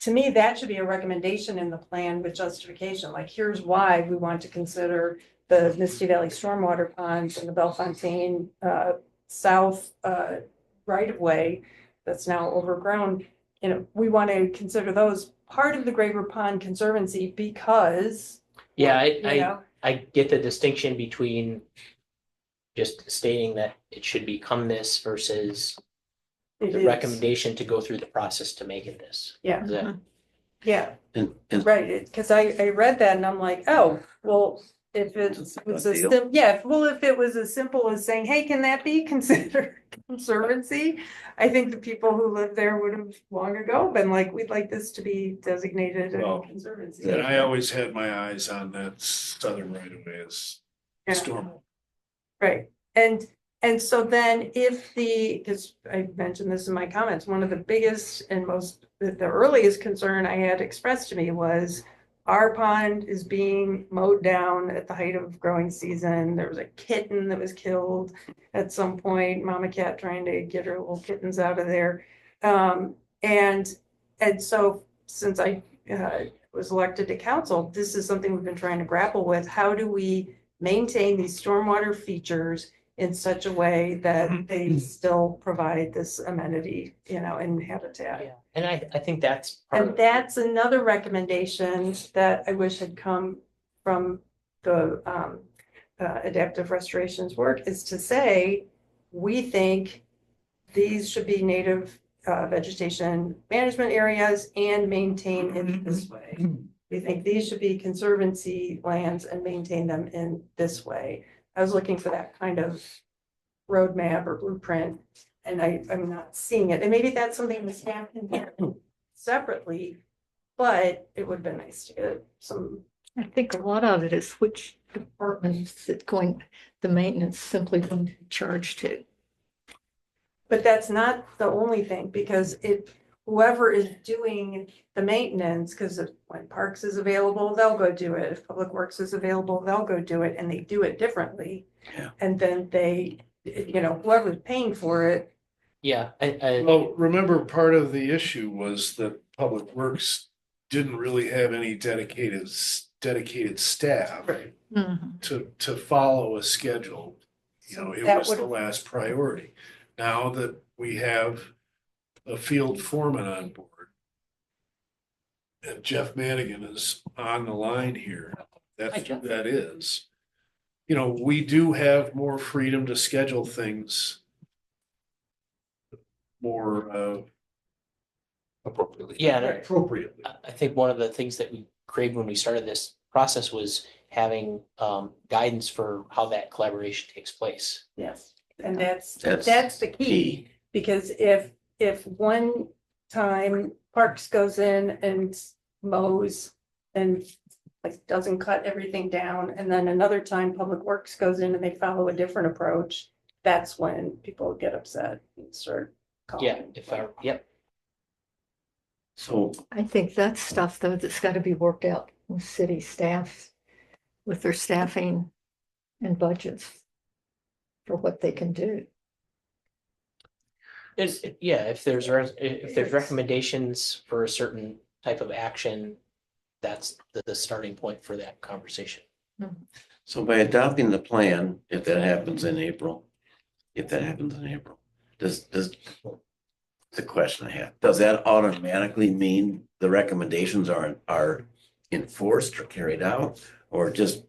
To me, that should be a recommendation in the plan with justification, like here's why we want to consider the Misty Valley stormwater ponds and the Bellefontaine south right of way that's now overgrown. You know, we want to consider those part of the Graver Pond Conservancy because, Yeah, you I know, get the distinction between just stating that it should become this versus it the is. recommendation to go through the process to make it this. Yeah. Is that- Yeah, And right, because I read that and I'm like, oh, well, if it was a Deal. yeah, well, if it was as simple as saying, hey, can that be considered conservancy? I think the people who live there would have long ago been like, we'd like this to be designated Well, a conservancy. And I always had my eyes on that southern right of way as Yeah. storm. Right, and so then if because I mentioned this in my comments, one of the biggest and the earliest concern I had expressed to me was our pond is being mowed down at the height of growing season. There was a kitten that was killed at some point, mama cat trying to get her little kittens out of there. And so since I was elected to council, this is something we've been trying to grapple with. How do we maintain these stormwater features in such a way that they still provide this amenity, you know, and habitat? Yeah, and I think that's part And of that's another recommendation that I wish had come from the adaptive restoration's work, is to say, we think these should be native vegetation management areas and maintained in this way. We think these should be conservancy lands and maintain them in this way. I was looking for that kind of roadmap or blueprint, and I'm not seeing it. And maybe that's something the staff can do separately, but it would have been nice to get some. I think a lot of it is which departments the maintenance simply going to be charged to. But that's not the only thing, because whoever is doing the maintenance, because when Parks is available, they'll go do it. If Public Works is available, they'll go do it, and they do it differently. Yeah. And then they, you know, whoever's paying for it. Yeah, Well, remember, part of the issue was that Public Works didn't really have any dedicated staff to follow a schedule. You know, it That was the would've- last priority. Now that we have a field foreman on board, and Jeff Madigan is on the line here, Hi, Jeff. that is, you know, we do have more freedom to schedule things more appropriately. Yeah, and Appropriately. I think one of the things that we craved when we started this process was having guidance for how that collaboration takes place. Yes. And that's That's the key, because if one time Parks goes in and mows and like doesn't cut everything down, and then another time Public Works goes in and they follow a different approach, that's when people get upset and start calling. Yeah, yep. So I think that's stuff though that's got to be worked out with city staff, with their staffing and budgets for what they can do. If there's recommendations for a certain type of action, that's the starting point for that conversation. So by adopting the plan, if that happens in April, does the question I have, does that automatically mean the recommendations are enforced or carried out, or just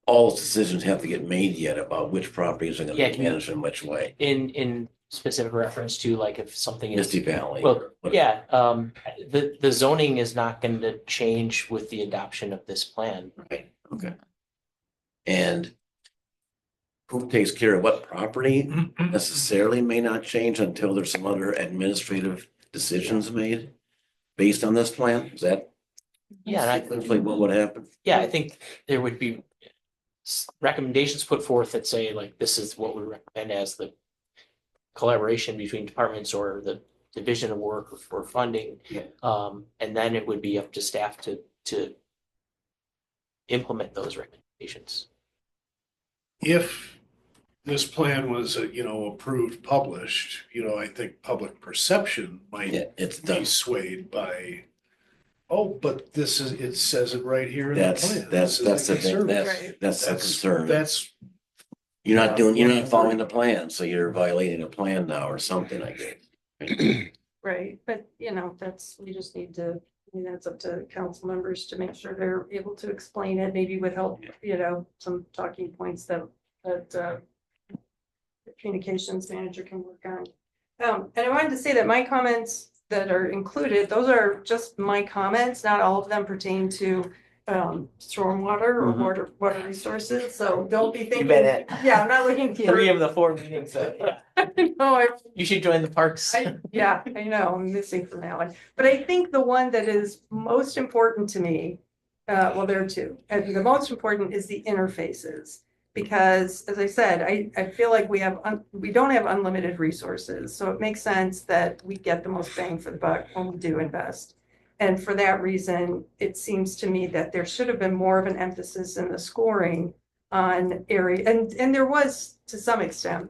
all decisions have to get made yet about which properties are going Yeah, to be managed in which way? In specific reference to like if something is. Misty Valley. Well, yeah, the zoning is not going to change with the adoption of this plan. Right, okay. And who takes care of what property necessarily may not change until there's some other administrative decisions made based on this plan? Is that Yeah, and essentially what would happen? I think there would be recommendations put forth that say like, this is what we recommend as the collaboration between departments or the division of work or funding. Yeah. And then it would be up to staff to implement those recommendations. If this plan was, approved, published, I think public perception Yeah, might it's be done. swayed by, oh, but it says it right here in the That's, plan. that's, This is that's the thing, conservative. that's the concern. That's, You're not following the plan, so you're violating a plan now or something, I guess. Right, but we just need to, that's up to council members to make sure they're able to explain it, maybe with help, some talking points that the communications manager can work on. And I wanted to say that my comments that are included, those are just my comments, not all of them pertain to stormwater or Mhm. water resources, so don't be thinking. bet it. Yeah, I'm not looking. for- 3 of the 4 meetings, No, you should join the parks. I know, I'm missing from that one, but I think the one that is most important to me, well, there are two, and the most important is the interfaces. Because as I said, I feel like we don't have unlimited resources, so it makes sense that we get the most bang for the buck when we do invest. And for that reason, it seems to me that there should have been more of an emphasis in the scoring on area, and there was to some extent.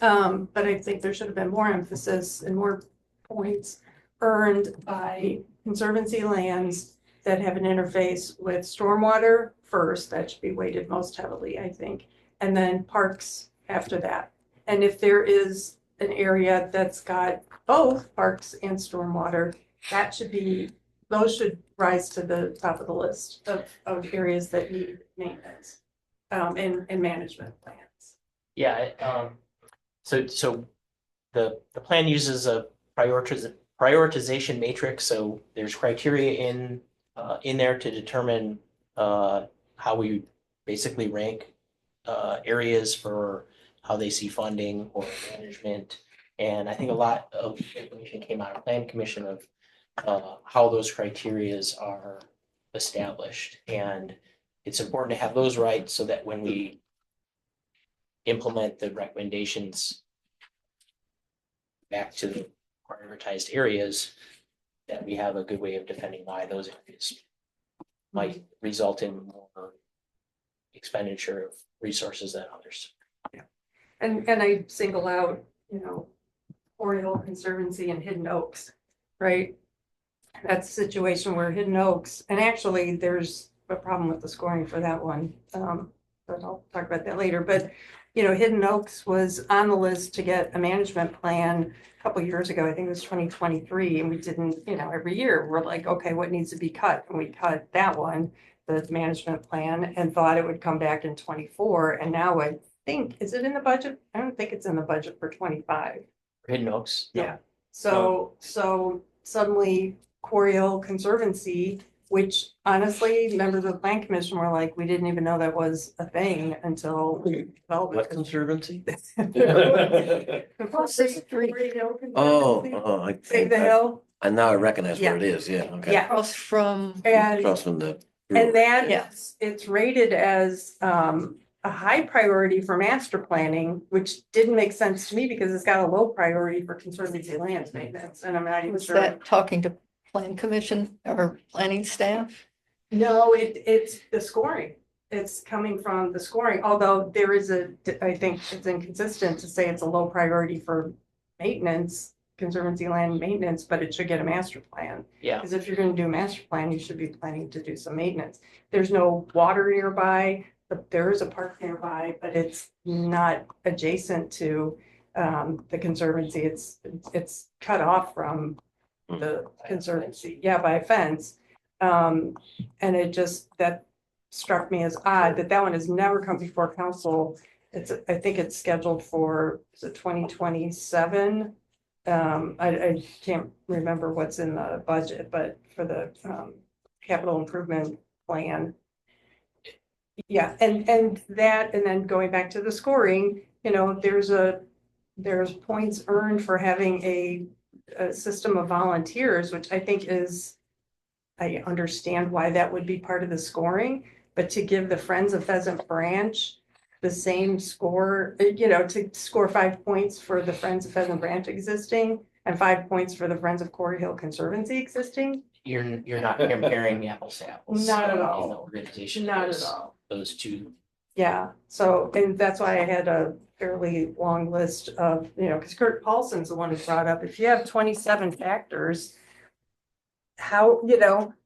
But I think there should have been more emphasis and more points earned by conservancy lands that have an interface with stormwater first. That should be weighted most heavily, I think, and then parks after that. And if there is an area that's got both parks and stormwater, those should rise to the top of the list of areas that need maintenance and management plans. Yeah, so the plan uses a prioritization matrix, so there's criteria in there to determine how we basically rank areas for how they see funding or management. And I think a lot of information came out of Plan Commission of how those criterias are established. And it's important to have those right so that when we implement the recommendations back to the prioritized areas, that we have a good way of defending why those areas might result in more expenditure of resources than others. And I single out, Oriole Conservancy and Hidden Oaks, right? That's a situation where Hidden Oaks, and actually there's a problem with the scoring for that one. But I'll talk about that later. But, Hidden Oaks was on the list to get a management plan a couple years ago. I think it was 2023, and we didn't, every year we're like, okay, what needs to be cut? And we cut that one, the management plan, and thought it would come back in 24. And now I think, is it in the budget? I don't think it's in the budget for 25. Hidden Oaks? No. Yeah. So suddenly Oriole Conservancy, which honestly, members of the Plan Commission were like, we didn't even know that was a thing until What conservancy? Across the street. Oh, Save the Hill. and now I recognize where it is, yeah, okay. Yeah. Across from, And Across from the. that Yeah. it's rated as a high priority for master planning, which didn't make sense to me because it's got a low priority for conservancy land maintenance, and I'm not even was sure. that talking to Plan Commission or planning staff? No, it's the scoring. It's coming from the scoring, although there is I think it's inconsistent to say it's a low priority for maintenance, conservancy land maintenance, but it should get a master plan. Yeah. Because if you're gonna do a master plan, you should be planning to do some maintenance. There's no water nearby, but there is a park nearby, but it's not adjacent to the conservancy. It's cut off from the conservancy, by a fence. And that struck me as odd that one has never come before council. I think it's scheduled for, is it 2027? I can't remember what's in the budget, but for the capital improvement plan. Yeah, and then going back to the scoring, there's points earned for having a system of volunteers, which I think I understand why that would be part of the scoring, But to give the Friends of Pheasant Branch the same score, to score 5 points for the Friends of Pheasant Branch existing and 5 points for the Friends of Quarry Hill Conservancy existing, You're not comparing apples to apples. Not at all. In the organization. not at all. Those two. Yeah, so, and that's why I had a fairly long list of, because Kurt Paulson's the one who brought up, if you have 27 factors, how,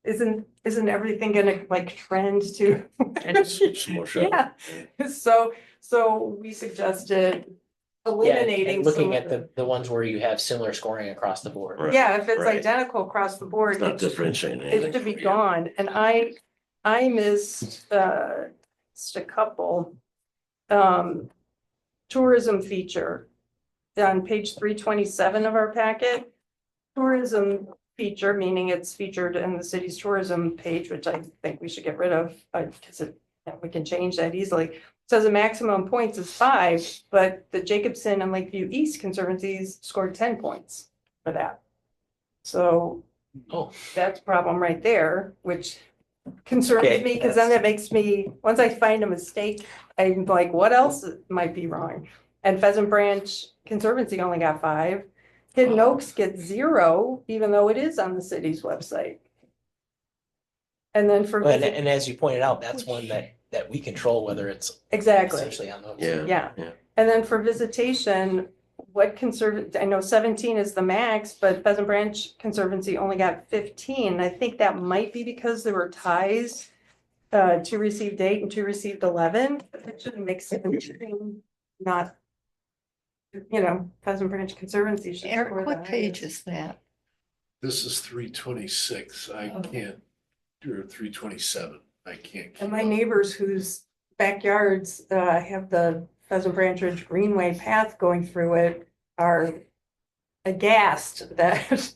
isn't everything gonna like trend to? Some more shut. Yeah, so we suggested Yeah, eliminating. and looking some at of the ones where you have similar scoring across the board. Right. Yeah, if it's Right. identical across the board. It's not it differentiating It anything. should be for you. gone, and I missed just a couple. Tourism feature on page 327 of our packet. Tourism feature, meaning it's featured in the city's tourism page, which I think we should get rid of, because we can change that easily. Says the maximum points is 5, but the Jacobson and Lakeview East Conservancies scored 10 points for that. So Oh. that's a problem right there, which concerns Okay, me, because then that makes me, once I find a mistake, I'm like, what else might be wrong? And Pheasant Branch Conservancy only got 5. Hidden Oaks gets 0, even though it is on the city's website. And then for, And as you pointed out, that's one that we control, whether it's exactly. essentially on those. Yeah. Yeah. And then for visitation, I know 17 is the max, but Pheasant Branch Conservancy only got 15. I think that might be because there were ties. 2 received 8 and 2 received 11. It shouldn't make sense. Not, Pheasant Branch Conservancy should. Eric, score what the page highest. is that? This is 326. I can't, or 327. I can't. And my neighbors whose backyards have the Pheasant Branch Ridge Greenway path going through it are aghast that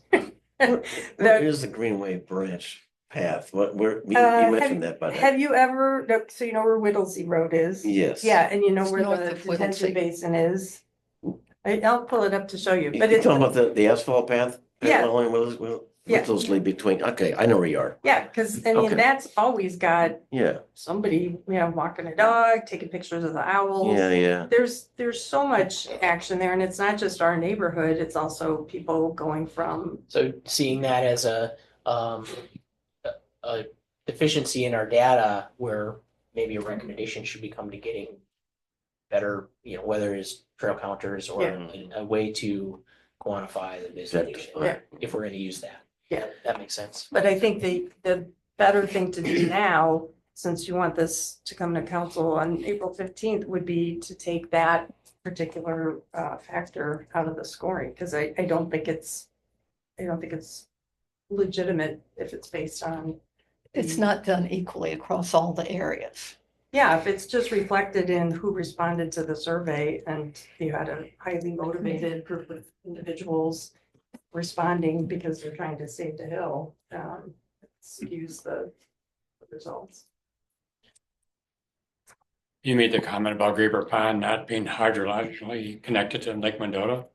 Where that is the Greenway Branch path? You have mentioned that, but have you ever, so you know where Whittlesey Road is? yes. Yeah, and you know It's where north the of detention Whittlesey. basin is? I'll pull it up to show you, You but it's, talking about the asphalt path? Yeah. Yeah. Whittlesey between, okay, I know where you are. yeah, because I Okay. mean, that's always got Yeah, somebody, walking a dog, taking pictures of the owls. yeah. There's so much action there, and it's not just our neighborhood, it's also people going from, So seeing that as a deficiency in our data, where maybe a recommendation should become to getting better, whether it's trail counters or a way to quantify the visitation, Yeah. if we're gonna use that. Yeah. That makes sense. but I think the better thing to do now, since you want this to come to council on April 15th, would be to take that particular factor out of the scoring, because I don't think it's legitimate if it's based on. It's not done equally across all the areas. Yeah, if it's just reflected in who responded to the survey and you had a highly motivated group of individuals responding because they're trying to save the hill, it skews the results. You made the comment about Graber Pond not being hydrologically connected to Lake Mendota.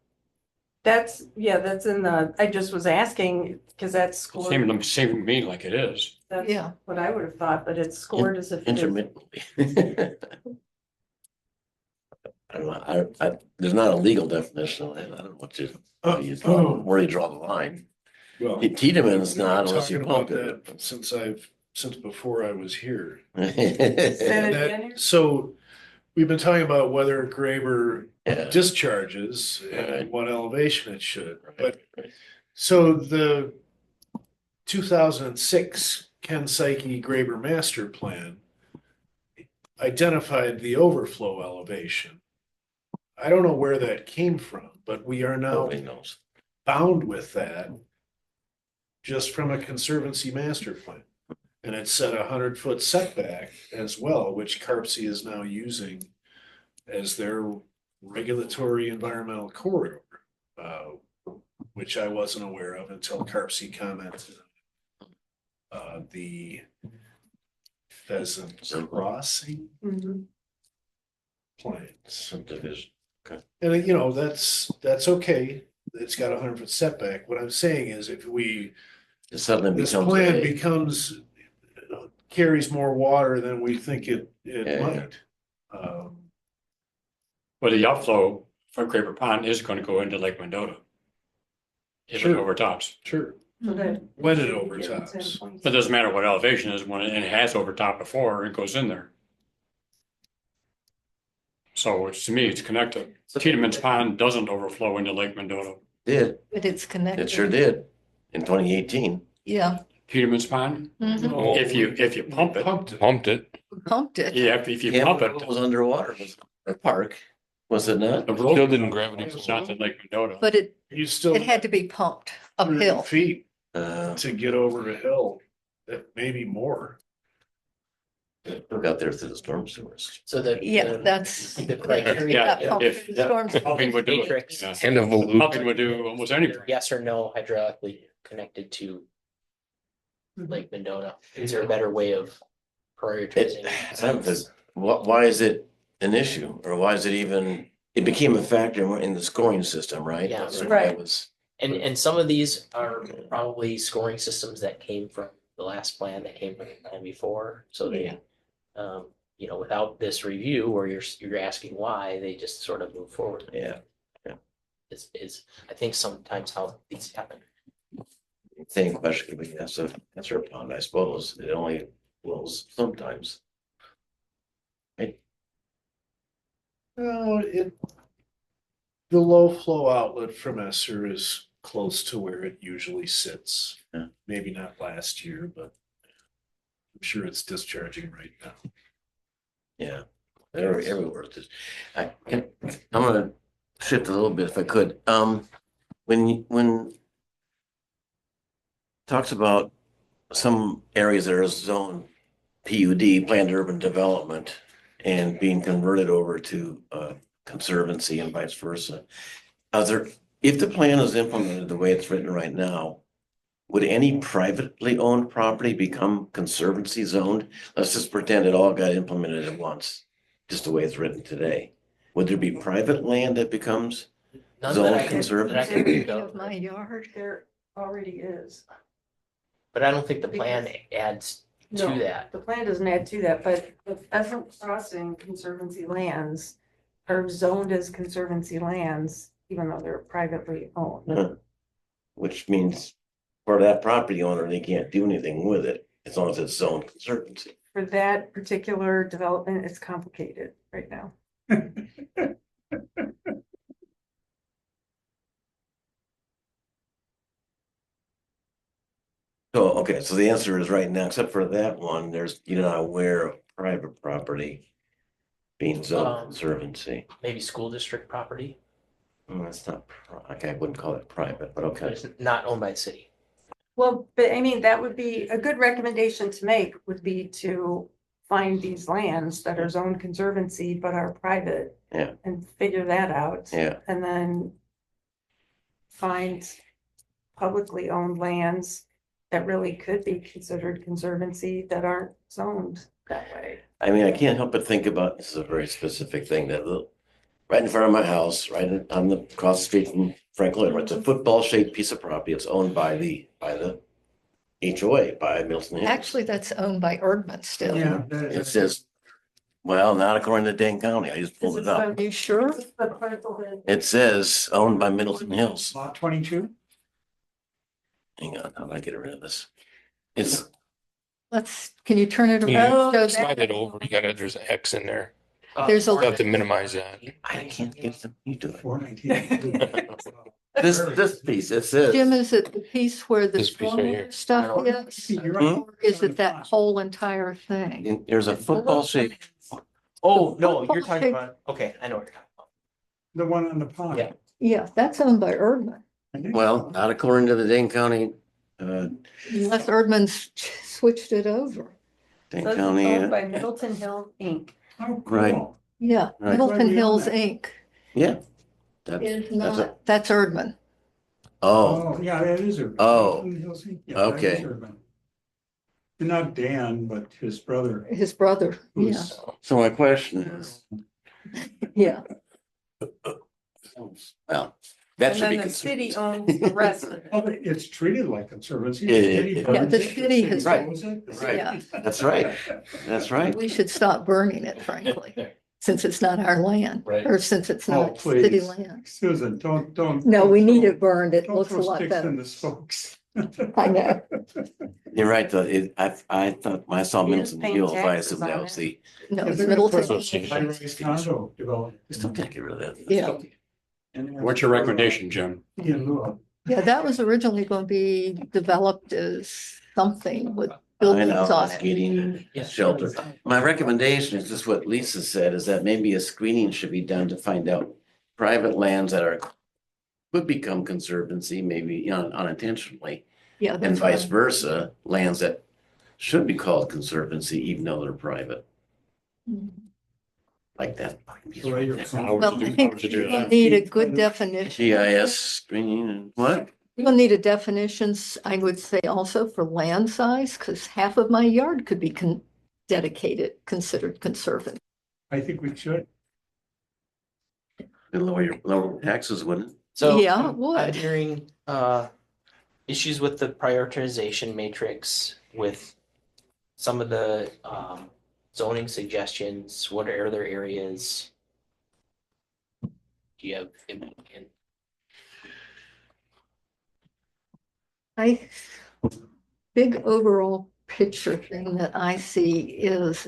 That's in I just was asking, because that's scored, Seemed to me like it is. that's Yeah. what I would have thought, but it's scored as if it is. Intermittently. I don't know, there's not a legal definition of that. I don't know what where you draw the line. Well, Tiedemann's not unless you talking about pump that since before I was here. Say it. that again here? So we've been talking about whether Graber Yeah. discharges Right. and what elevation it should, Right, but right. so the 2006 Ken Psyche Graber Master Plan identified the overflow elevation. I don't know where that came from, but we are now Nobody knows. bound with that just from a conservancy master plan. And it set 100-foot setback as well, which CARPC is now using as their regulatory environmental corridor, which I wasn't aware of until CARPC commented. The Pheasant Crossing Mhm. plans. Subdivision. And that's okay. It's got 100-foot setback. What I'm saying is if It suddenly this becomes plan a, becomes carries more water than we think it Yeah. might. But the outflow from Craper Pond is going to go into Lake Mendota. If it Sure. overtops. Sure. So that- When it overtops. But it doesn't matter what elevation is when and it has overtopped before, it goes in there. So to me, it's connected. Tiedeman's Pond doesn't overflow into Lake Mendota. Did, But it's connected. it sure did in 2018. Yeah. Tiedeman's Pond, Mhm. if you pump it, Pumped it. We Pumped it. yeah, if you Yeah, pump but it, it was underwater, was the park, was it not? the road Still didn't gravity It's pull. not in Lake Mendota. But You still. it had to be pumped uphill. Feet Uh, to get over the hill, maybe more. who got there through the storm sewers? So the. Yeah, the- that's. The criteria. Yeah, Got pumped if- through the storm. Pumping would do it. Matrix. Yeah. End of a loop. Pumping would do almost anything. Yes or no hydraulically connected to Lake Mendota? Is there a better way of prioritizing? Why is it an issue, or why is it even, it became a factor in the scoring system, right? Yeah. That's why Right. it was, And some of these are probably scoring systems that came from the last plan, that came from the plan before, so they, you know, without this review, where you're asking why, they just sort of move forward. yeah, Is, I think sometimes how these happen. same question, but yes, so that's her pond, I suppose, it only flows sometimes. No, the low flow outlet from Esser is close to where it usually sits. Yeah. Maybe not last year, but I'm sure it's discharging right now. Yeah, everywhere. I'm gonna shift a little bit if I could. When talks about some areas that are zone PUD, planned urban development, and being converted over to conservancy and vice versa. If the plan is implemented the way it's written right now, would any privately owned property become conservancy zoned? Let's just pretend it all got implemented at once, just the way it's written today. Would there be private land that becomes None Zone that I can, that I conservancy. can think Of of, my yard. There already is. but I don't think the plan adds to No, that. the plan doesn't add to that, but the Pheasant Crossing Conservancy lands are zoned as conservancy lands, even though they're privately owned. which means for that property owner, they can't do anything with it as long as it's zoned conservancy. For that particular development, it's complicated right now. So, okay, so the answer is right now, except for that one, you're not aware of private property being zoned conservancy. Maybe school district property, That's not, okay, I wouldn't call it private, but but okay. it's not owned by the city. Well, but I mean, that would be a good recommendation to make, would be to find these lands that are zoned conservancy but are private. Yeah. And figure that out. Yeah, And then find publicly owned lands that really could be considered conservancy that aren't zoned that way. I mean, I can't help but think about, this is a very specific thing, right in front of my house, across the street from Franklin, it's a football shaped piece of property. It's owned by the HOA, by Middleton Hills. Actually, that's owned by Erdman still. Yeah. It says, well, not according to Dane County. I just pulled it up. Are you sure? It says owned by Middleton Hills. Lot 22? Hang on, how do I get rid of this? It's, Can you turn it Can around? you So slide that- it over? There's an X in there. There's a- You have to minimize that. I can't get them, you do it. 419. This piece, it says. Jim, is it the piece where the This piece right here. stormwater stuff is? You're right. Or is it that whole entire thing? There's a football shaped, Oh, no, you're Football talking shape- about, okay, I know what you're talking about. The one on the pond. Yeah. Yeah, that's owned by Erdman. well, not according to the Dane County, Unless Erdman's switched it over. Dane So it's County. owned by Middleton Hills Inc. Oh, Right. cool. Yeah, Right. Middleton Why we own Hills that? Inc. Yeah. That's is that's a, not, that's Erdman. oh, Oh, yeah, that is urban. Oh. Yeah, that is Okay. urban. And not Dan, but his brother. His brother, yeah, who's- so my question is, yeah. well, That And should be then the city conservative. owns the rest of it. Oh, but it's treated like conservancy. Yeah, yeah, The city yeah. Yeah, burns the it, city has- Right. owns it, the Right. city- That's right. That's right. We should stop burning it, frankly, since it's not our land, Right. or since it's Oh, not city please. land. Susan, don't. No, don't we need throw- it burned. It Don't looks a throw lot sticks better. in the spokes. I know. You're right, though. I thought when I saw You just Middleton paying Hills, I taxes assumed that on was it. the, No, Yeah, it's they're gonna put Middleton. a high-rise condo development. we still can't get rid of that. Yeah. What's your recommendation, Jim? Yeah, look. Yeah, that was originally going to be developed as something with I buildings know, on it's it. getting Yeah. shelter. My recommendation is just what Lisa said, is that maybe a screening should be done to find out private lands that would become conservancy, maybe, you know, unintentionally, Yeah, and that's vice right. versa, lands that should be called conservancy, even though they're private, like that. So you're- How Well, would I you do, how think would you do we'll that? need a good definition. GIS screening and what? We'll need a definitions, I would say also for land size, because half of my yard could be considered conservant. I think we should. And lower taxes, wouldn't it? So Yeah, it I'm would. hearing issues with the prioritization matrix, with some of the zoning suggestions. What are other areas? Do you have input in? Big overall picture thing that I see is,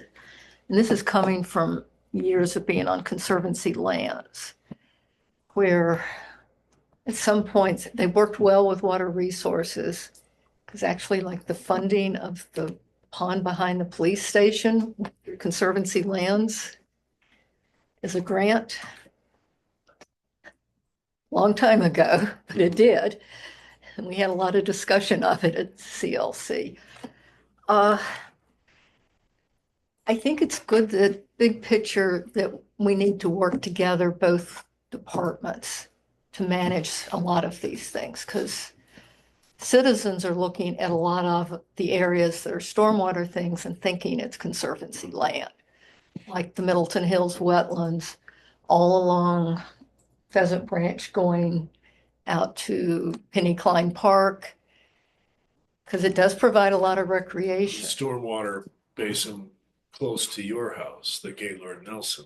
and this is coming from years of being on conservancy lands, where at some points they worked well with water resources, because actually like the funding of the pond behind the police station, conservancy lands is a grant. Long time ago, but it did. And we had a lot of discussion of it at CLC. I think it's good that big picture that we need to work together, both departments, to manage a lot of these things, because citizens are looking at a lot of the areas that are stormwater things and thinking it's conservancy land, like the Middleton Hills wetlands, all along Pheasant Branch going out to Penny Klein Park, because it does provide a lot of recreation. Stormwater basin close to your house, the Gaylord Nelson.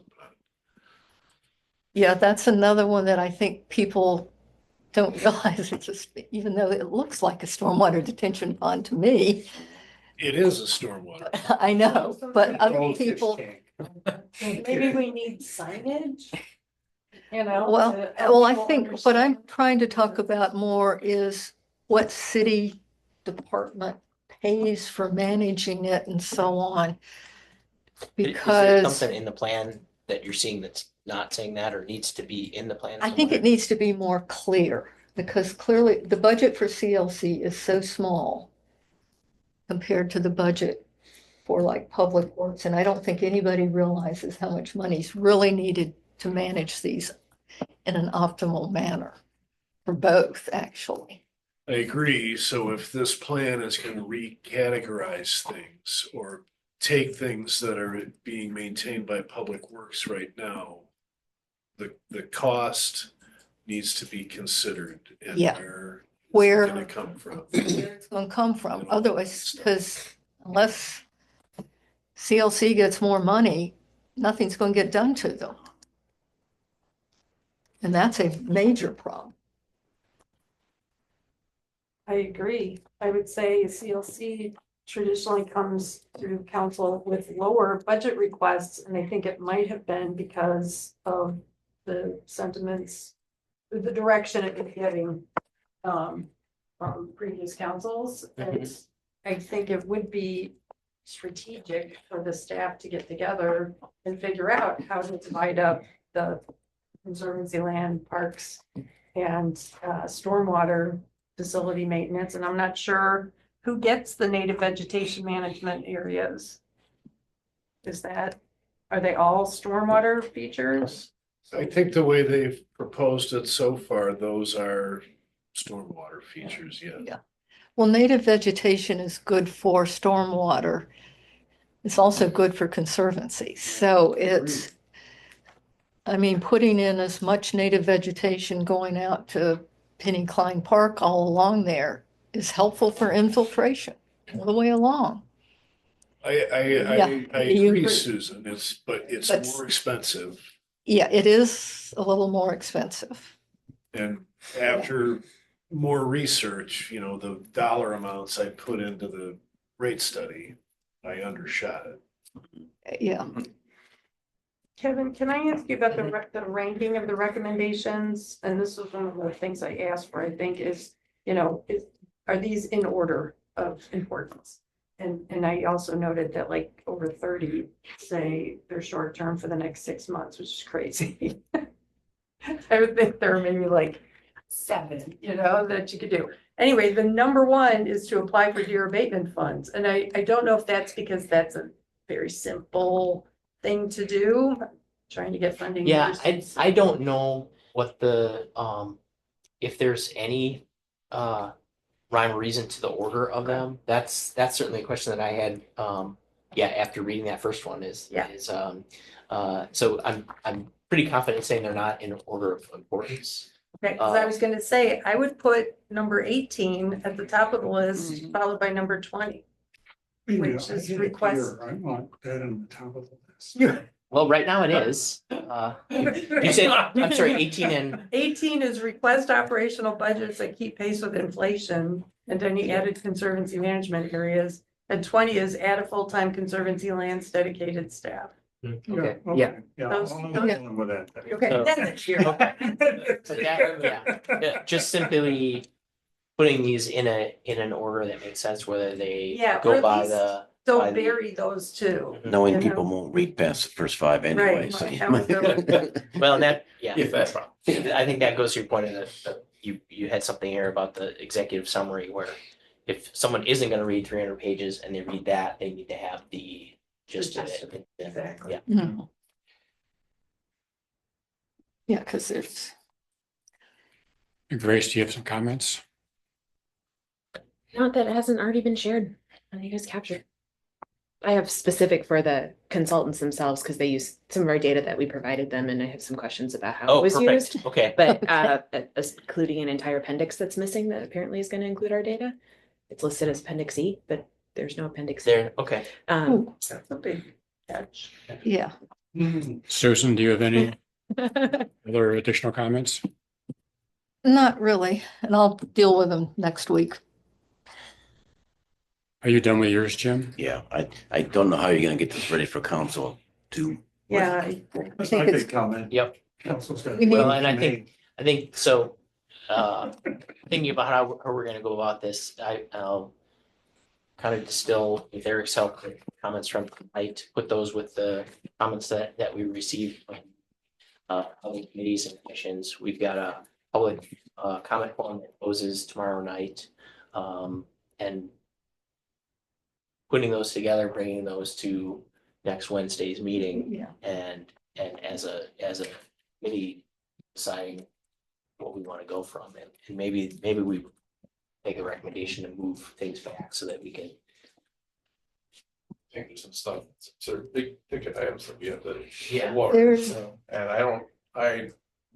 Yeah, that's another one that I think people don't realize it's just, even though it looks like a stormwater detention pond to me. It is a stormwater. I know, but other Goldfish people, tank. Maybe we need signage, you know? well, to help well, I people think what I'm understand. trying to talk about more is what city department pays for managing it and so on. Is there Because something in the plan that you're seeing that's not saying that, or needs to be in the plan I think somewhere? it needs to be more clear, because clearly the budget for CLC is so small compared to the budget for like public works. And I don't think anybody realizes how much money is really needed to manage these in an optimal manner for both, actually. I agree. So if this plan is going to recategorize things or take things that are being maintained by Public Works right now, the cost needs to be considered and Yeah. where Where it's going to come from. it's going to come from. Otherwise, because unless CLC gets more money, nothing's going to get done to them. And that's a major problem. I agree. I would say CLC traditionally comes to council with lower budget requests, and I think it might have been because of the sentiments, the direction it was getting from previous councils. And I think it would be strategic for the staff to get together and figure out how to divide up the conservancy land, parks, and stormwater facility maintenance. And I'm not sure who gets the native vegetation management areas. Are they all stormwater features? I think the way they've proposed it so far, those are stormwater features, yeah. Yeah. Well, native vegetation is good for stormwater. It's also good for conservancy. So it's, I mean, putting in as much native vegetation going out to Penny Klein Park all along there is helpful for infiltration all the way along. I you agree, agree. Susan, but it's But- more expensive. Yeah, it is a little more expensive. And after more research, you know, the dollar amounts I put into the rate study, I undershot it. Yeah, Kevin, can I ask you about the ranking of the recommendations? And this was one of the things I asked for, I think, is, are these in order of importance? And I also noted that like over 30 say they're short term for the next 6 months, which is crazy. I would think there are maybe like 7, that you could do. Anyway, the number 1 is to apply for deer abatement funds. And I don't know if that's because that's a very simple thing to do, trying to get funding. Yeah, I don't know what the, if there's any, rhyme or reason to the order of them. That's certainly a question that I had, yeah, after reading that first one Yeah. so I'm pretty confident saying they're not in order of importance. Okay, because I was gonna say, I would put number 18 at the top of the list, followed by number 20. Which is request- I want that on the top of the list. Well, right now it is, you said, I'm sorry, 18 and, 18 is request operational budgets that keep pace with inflation and any added conservancy management areas. And 20 is add a full-time conservancy lands dedicated staff. okay, yeah. Yeah, Those- I'm going with that. Okay, So- that's it here. So that, yeah, just simply putting these in an order that makes sense, whether they Yeah, or go at by least the. Don't bury those two. Knowing You know? people won't read past the first 5 anyway, Right, so. right, that was the- Well, and that, yeah. If that's wrong. I think that goes to your point of that you had something here about the executive summary where if someone isn't gonna read 300 pages and they read that, they need to have the gist of it. Exactly. Yeah. Mhm. Yeah, because there's, Grace, do you have some comments? Not that it hasn't already been shared. I think you guys captured. I have specific for the consultants themselves because they use some of our data that we provided them, and I have some questions about how it Oh, was perfect. used. Okay. But including an entire appendix that's missing that apparently is going to include our data. It's listed as Appendix E, but there's no Appendix E. There, okay. ooh, That's a big catch. yeah, Susan, do you have any other additional comments? not really. And I'll deal with them next week. Are you done with yours, Jim? Yeah, I don't know how you're gonna get this ready for council to. Yeah, That's think my it's- big comment. Yep. Council's got- We need- Well, and I think so, thinking about how we're gonna go about this, I'll kind of distill with Eric's help, the comments from tonight, put those with the comments that we received from other committees and commissions. We've got a public comment form that closes tomorrow night. And putting those together, bringing those to next Wednesday's meeting Yeah, and as a committee deciding what we want to go from and maybe we make a recommendation to move things back so that we can. I think there's some stuff, some sort of big ticket items that we have to. Yeah. award. There's- And I'd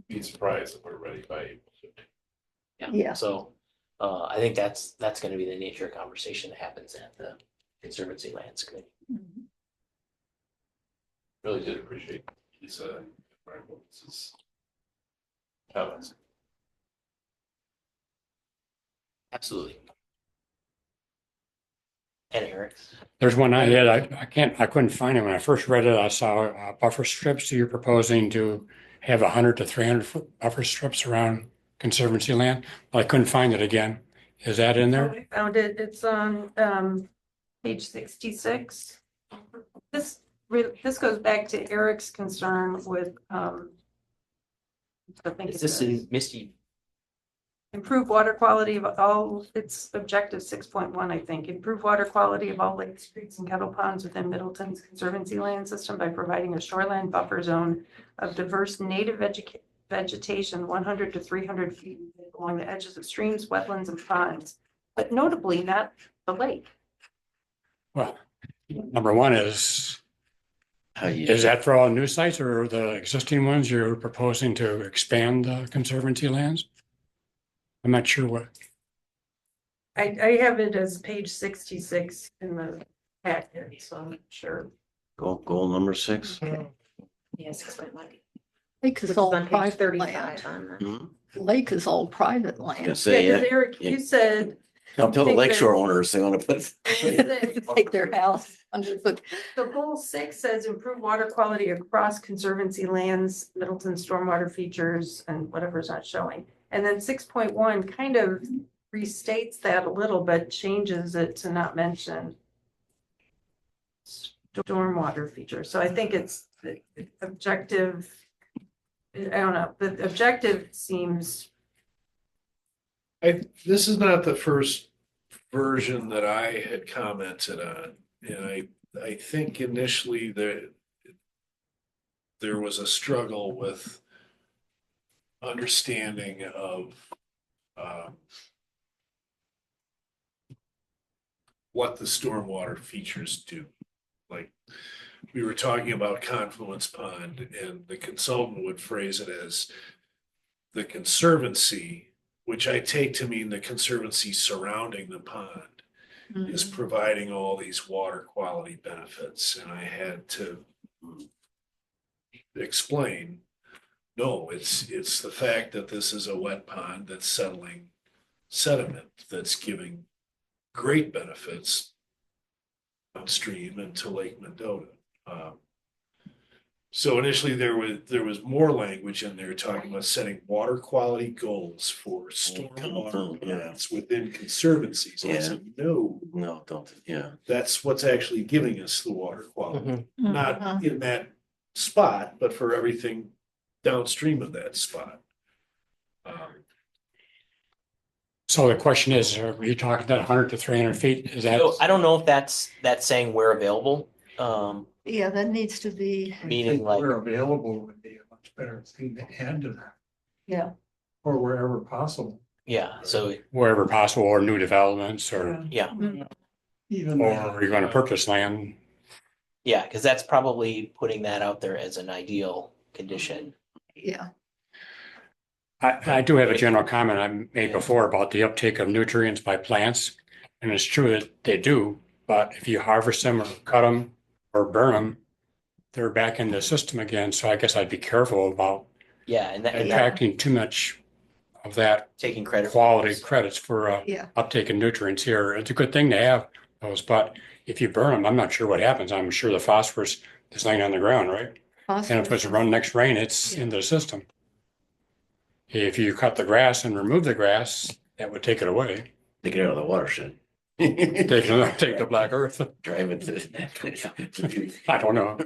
be surprised if we're ready by April 15th. yeah. So I think that's going to be the nature of conversation that happens at the Conservancy Lands Committee. Really did appreciate Lisa. This comments. Absolutely. And Eric. There's one I had, I couldn't find it. When I first read it, I saw buffer strips. So you're proposing to have 100 to 300 foot buffer strips around Conservancy land. But I couldn't find it again. Is that in there? I found it. It's on page 66. This goes back to Eric's concern with I think Is it this says, in Misty? improve water quality of all, it's objective 6.1, I think. Improve water quality of all lakes, creeks, and kettle ponds within Middleton's conservancy land system by providing a shoreline buffer zone of diverse native vegetation 100 to 300 feet along the edges of streams, wetlands, and ponds, but notably not the lake. Well, number one is how you. Is that for all new sites or the existing ones you're proposing to expand the conservancy lands? I'm not sure what, I have it as page 66 in the packet, so I'm not sure. Goal number 6. Yeah, 6.1. Lake Which is is all on page private 35 land. on the. Mhm. Lake is all private I was gonna land. say, Yeah, 'cause yeah, Eric, you said, I'll tell the think that- lakeshore owners they want to put. Take their house under the, so goal 6 says improve water quality across conservancy lands, Middleton stormwater features and whatever's not showing. And then 6.1 kind of restates that a little, but changes it to not mention stormwater features. So I think it's the objective. I don't know, the objective seems, This is not the first version that I had commented on, and I think initially there was a struggle with understanding of what the stormwater features do. Like, we were talking about Confluence Pond, and the consultant would phrase it as the conservancy, which I take to mean the conservancy surrounding the pond, is providing all these water quality benefits. And I had to explain, no, it's the fact that this is a wet pond that's settling sediment that's giving great benefits downstream into Lake Mendota. So initially there was more language in there talking about setting water quality goals for stormwater plants within conservancies. I said, no, Don't, yeah. that's what's actually giving us the water quality. Mhm. Not in that spot, but for everything downstream of that spot. so the question is, are you talking that 100 to 300 feet? Is that? So I don't know if that's saying where available, Yeah, that needs to be, meaning like, Where available would be a much better thing to add to that, yeah. or wherever possible. yeah, so, Wherever possible, or new developments, or, yeah, Even or that, are you going to purchase land? yeah, because that's probably putting that out there as an ideal condition. Yeah. I do have a general comment I made before about the uptake of nutrients by plants. And it's true that they do, but if you harvest them or cut them or burn them, they're back in the system again. So I guess I'd be careful about Yeah, and that attracting too much of that taking credit. for quality this. credits for Yeah. uptake of nutrients here. It's a good thing to have those, but if you burn them, I'm not sure what happens. I'm sure the phosphorus is laying on the ground, right? And if it's run next rain, it's in the system. If you cut the grass and remove the grass, that would take it away. Take it out of the watershed. Take the black earth. Drive it to. I don't know.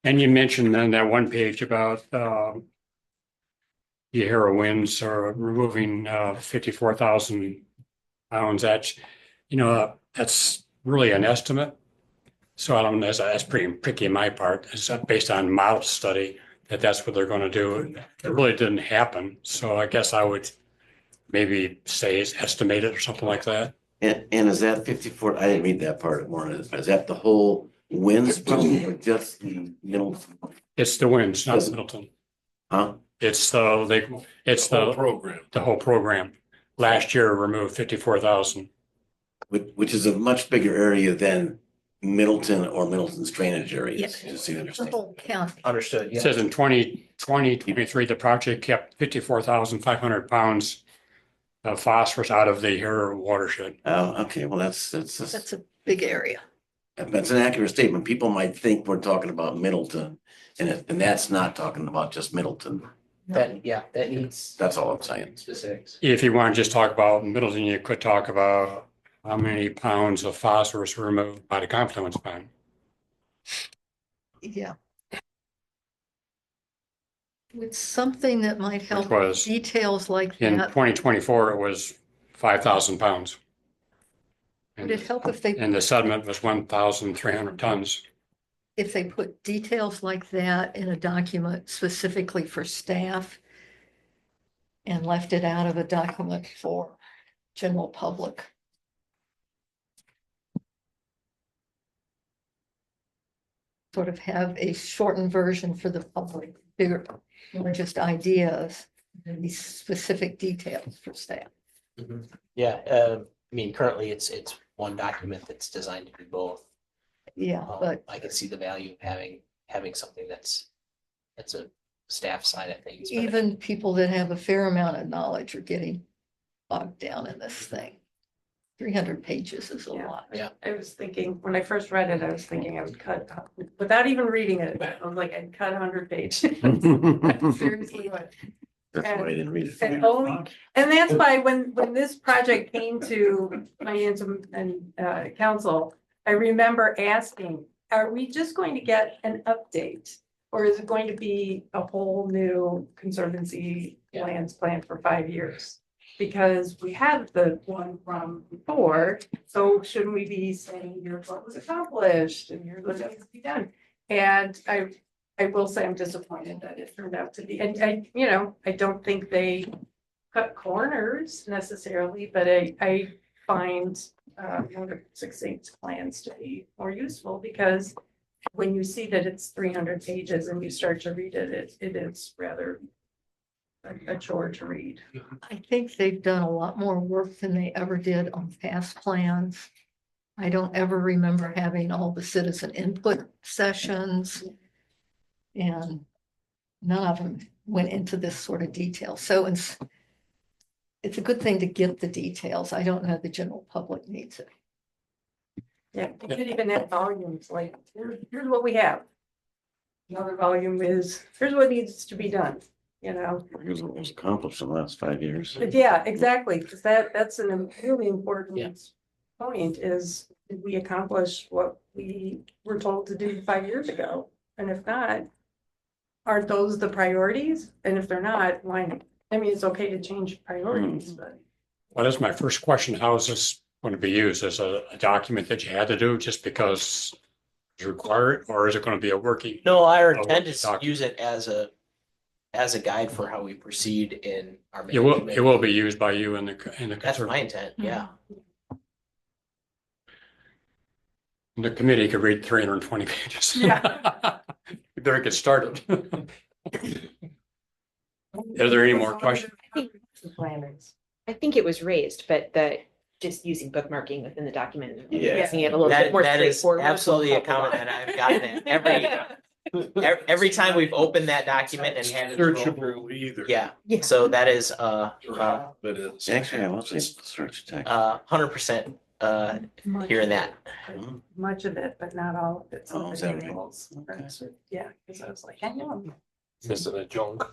And you mentioned on that one page about the heroines are removing 54,000 pounds. That's really an estimate. So I don't know, that's pretty picky on my part. It's based on model study that's what they're going to do. It really didn't happen. So I guess I would maybe say it's estimated or something like that. And is that 54? I didn't read that part more. Is that the whole winds problem or just the Middleton? It's the winds, not Middleton. Huh? It's the program. the whole program. Last year removed 54,000. Which is a much bigger area than Middleton or Middleton's drainage areas. Yes. Just so you The understand. whole county. Understood, It yeah. says in 2023, the project kept 54,500 pounds of phosphorus out of the Hero watershed. Oh, okay. Well, that's That's a big area. an accurate statement. People might think we're talking about Middleton, and that's not talking about just Middleton. That needs That's all I'm saying. specifics. If you want to just talk about Middleton, you could talk about how many pounds of phosphorus were removed by the confluence pond. Yeah. With something that might help was details like In that, 2024, it was 5,000 pounds. would it help if And the sediment was 1,300 tons. if they put details like that in a document specifically for staff and left it out of a document for general public? sort of have a shortened version for the public, bigger, more just ideas, and these specific details for staff. Yeah, I mean, currently it's one document that's designed to be both. Yeah, but I can see the value of having something that's a staff side of things. but- even people that have a fair amount of knowledge are getting bogged down in this thing. 300 pages is a Yeah. lot. Yeah. I was thinking, when I first read it, I was thinking I would cut, without even reading it, I was like, I'd cut 100 pages. Seriously, would. That's why I didn't read it. And only, and that's why when this project came to finance and council, I remember asking, are we just going to get an update? Or is it going to be a whole new conservancy lands plan for 5 years? Because we have the one from before, so shouldn't we be saying here's what was accomplished and here's what needs to be done? And I will say I'm disappointed that it turned out to be, and I don't think they cut corners necessarily, but I find more succinct plans to be more useful, because when you see that it's 300 pages and you start to read it, it is rather a chore to read. I think they've done a lot more work than they ever did on past plans. I don't ever remember having all the citizen input sessions. And none of them went into this sort of detail. So it's a good thing to get the details. I don't know the general public needs it. Yeah, you could even have volumes, like, here's what we have. Another volume is, here's what needs to be done, Here's what was accomplished in the last 5 years. But yeah, exactly, because that's a really important Yeah. point, is did we accomplish what we were told to do 5 years ago? And if not, aren't those the priorities? And if they're not, why not? I mean, it's okay to change priorities, but. Well, that's my first question. How is this going to be used? As a document that you had to do just because it's required, or is it going to be a working? No, our Oh, intent is to document. use it as a guide for how we proceed in our. It will management. be used by you in the That's my intent, yeah. The committee could read 320 pages. Yeah. You better get started. Are there any more questions? Planners. I think it was raised, but just using bookmarking within the document. and Yeah. Making it a little bit That more that is straightforward. absolutely a comment that I've gotten every time we've opened that document and had it go through. Searchable either. Yeah, Yeah. so that is But it's. Actually, I was able to search text. 100% hearing that. Much of it, but not all of it. Some Oh, of is the that right? manuals. Okay. Yeah, because I was like, hang on. Missing a junk.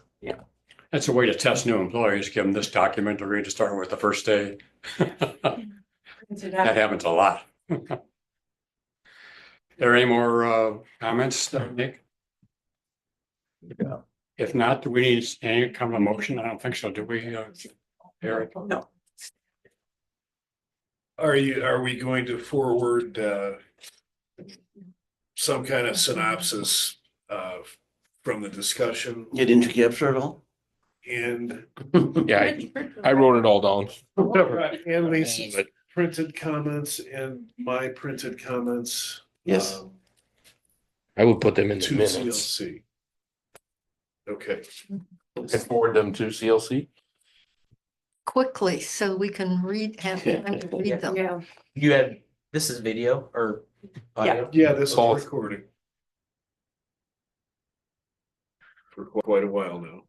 That's a way to test new employees. Give them this document to read to start with the first day. That happens a lot. Are there any more comments, Nick? If not, do we need any kind of a motion? I don't think so. Do we, Eric? No. Are we going to forward some kind of synopsis from the discussion Yeah, didn't you capture it all? and Yeah, I wrote it all down. and Lisa's printed comments and my printed comments? Yes. I would put them in the To minutes CLC. Okay. and forward them to CLC. Quickly, so we can have time to read them. Yeah. You had, this is video or audio? Yeah, this is Both. recording. For quite a while now.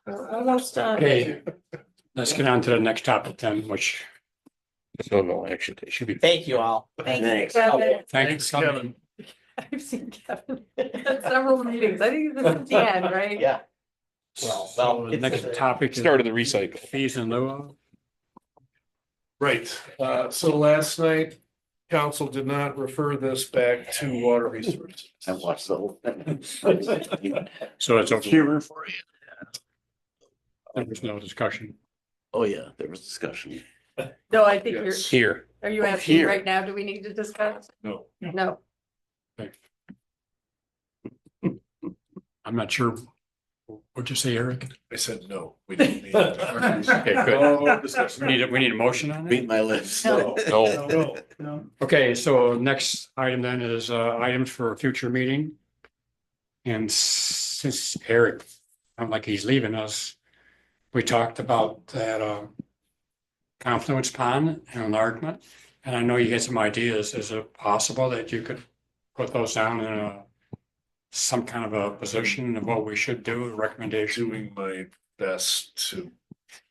Almost done. Okay, let's get on to the next topic then, which So no action taken. should be. Thank you all. Thanks. Kevin. Thanks, Kevin. I've seen Kevin at several meetings. I think this is the end, right? Yeah. Well, the next topic is Start of the recycle. fees in lieu of. Right, so last night, council did not refer this back to water resources. I watched the whole thing. So it's okay. Humor for you. There was no discussion. Oh, yeah, there was discussion. No, I think you're, Yes. Here. are you asking Here. right now, do we need to discuss? No. No. I'm not sure. What'd you say, Eric? I said no. We didn't need. Okay, good. No discussion. We need a motion on it? Beat my lips. No. No. No. Okay, so next item then is items for a future meeting. And since Eric, I'm like he's leaving us, we talked about that confluence pond and enlargement. And I know you had some ideas. Is it possible that you could put those down in some kind of a position of what we should do, a recommendation? Doing my best to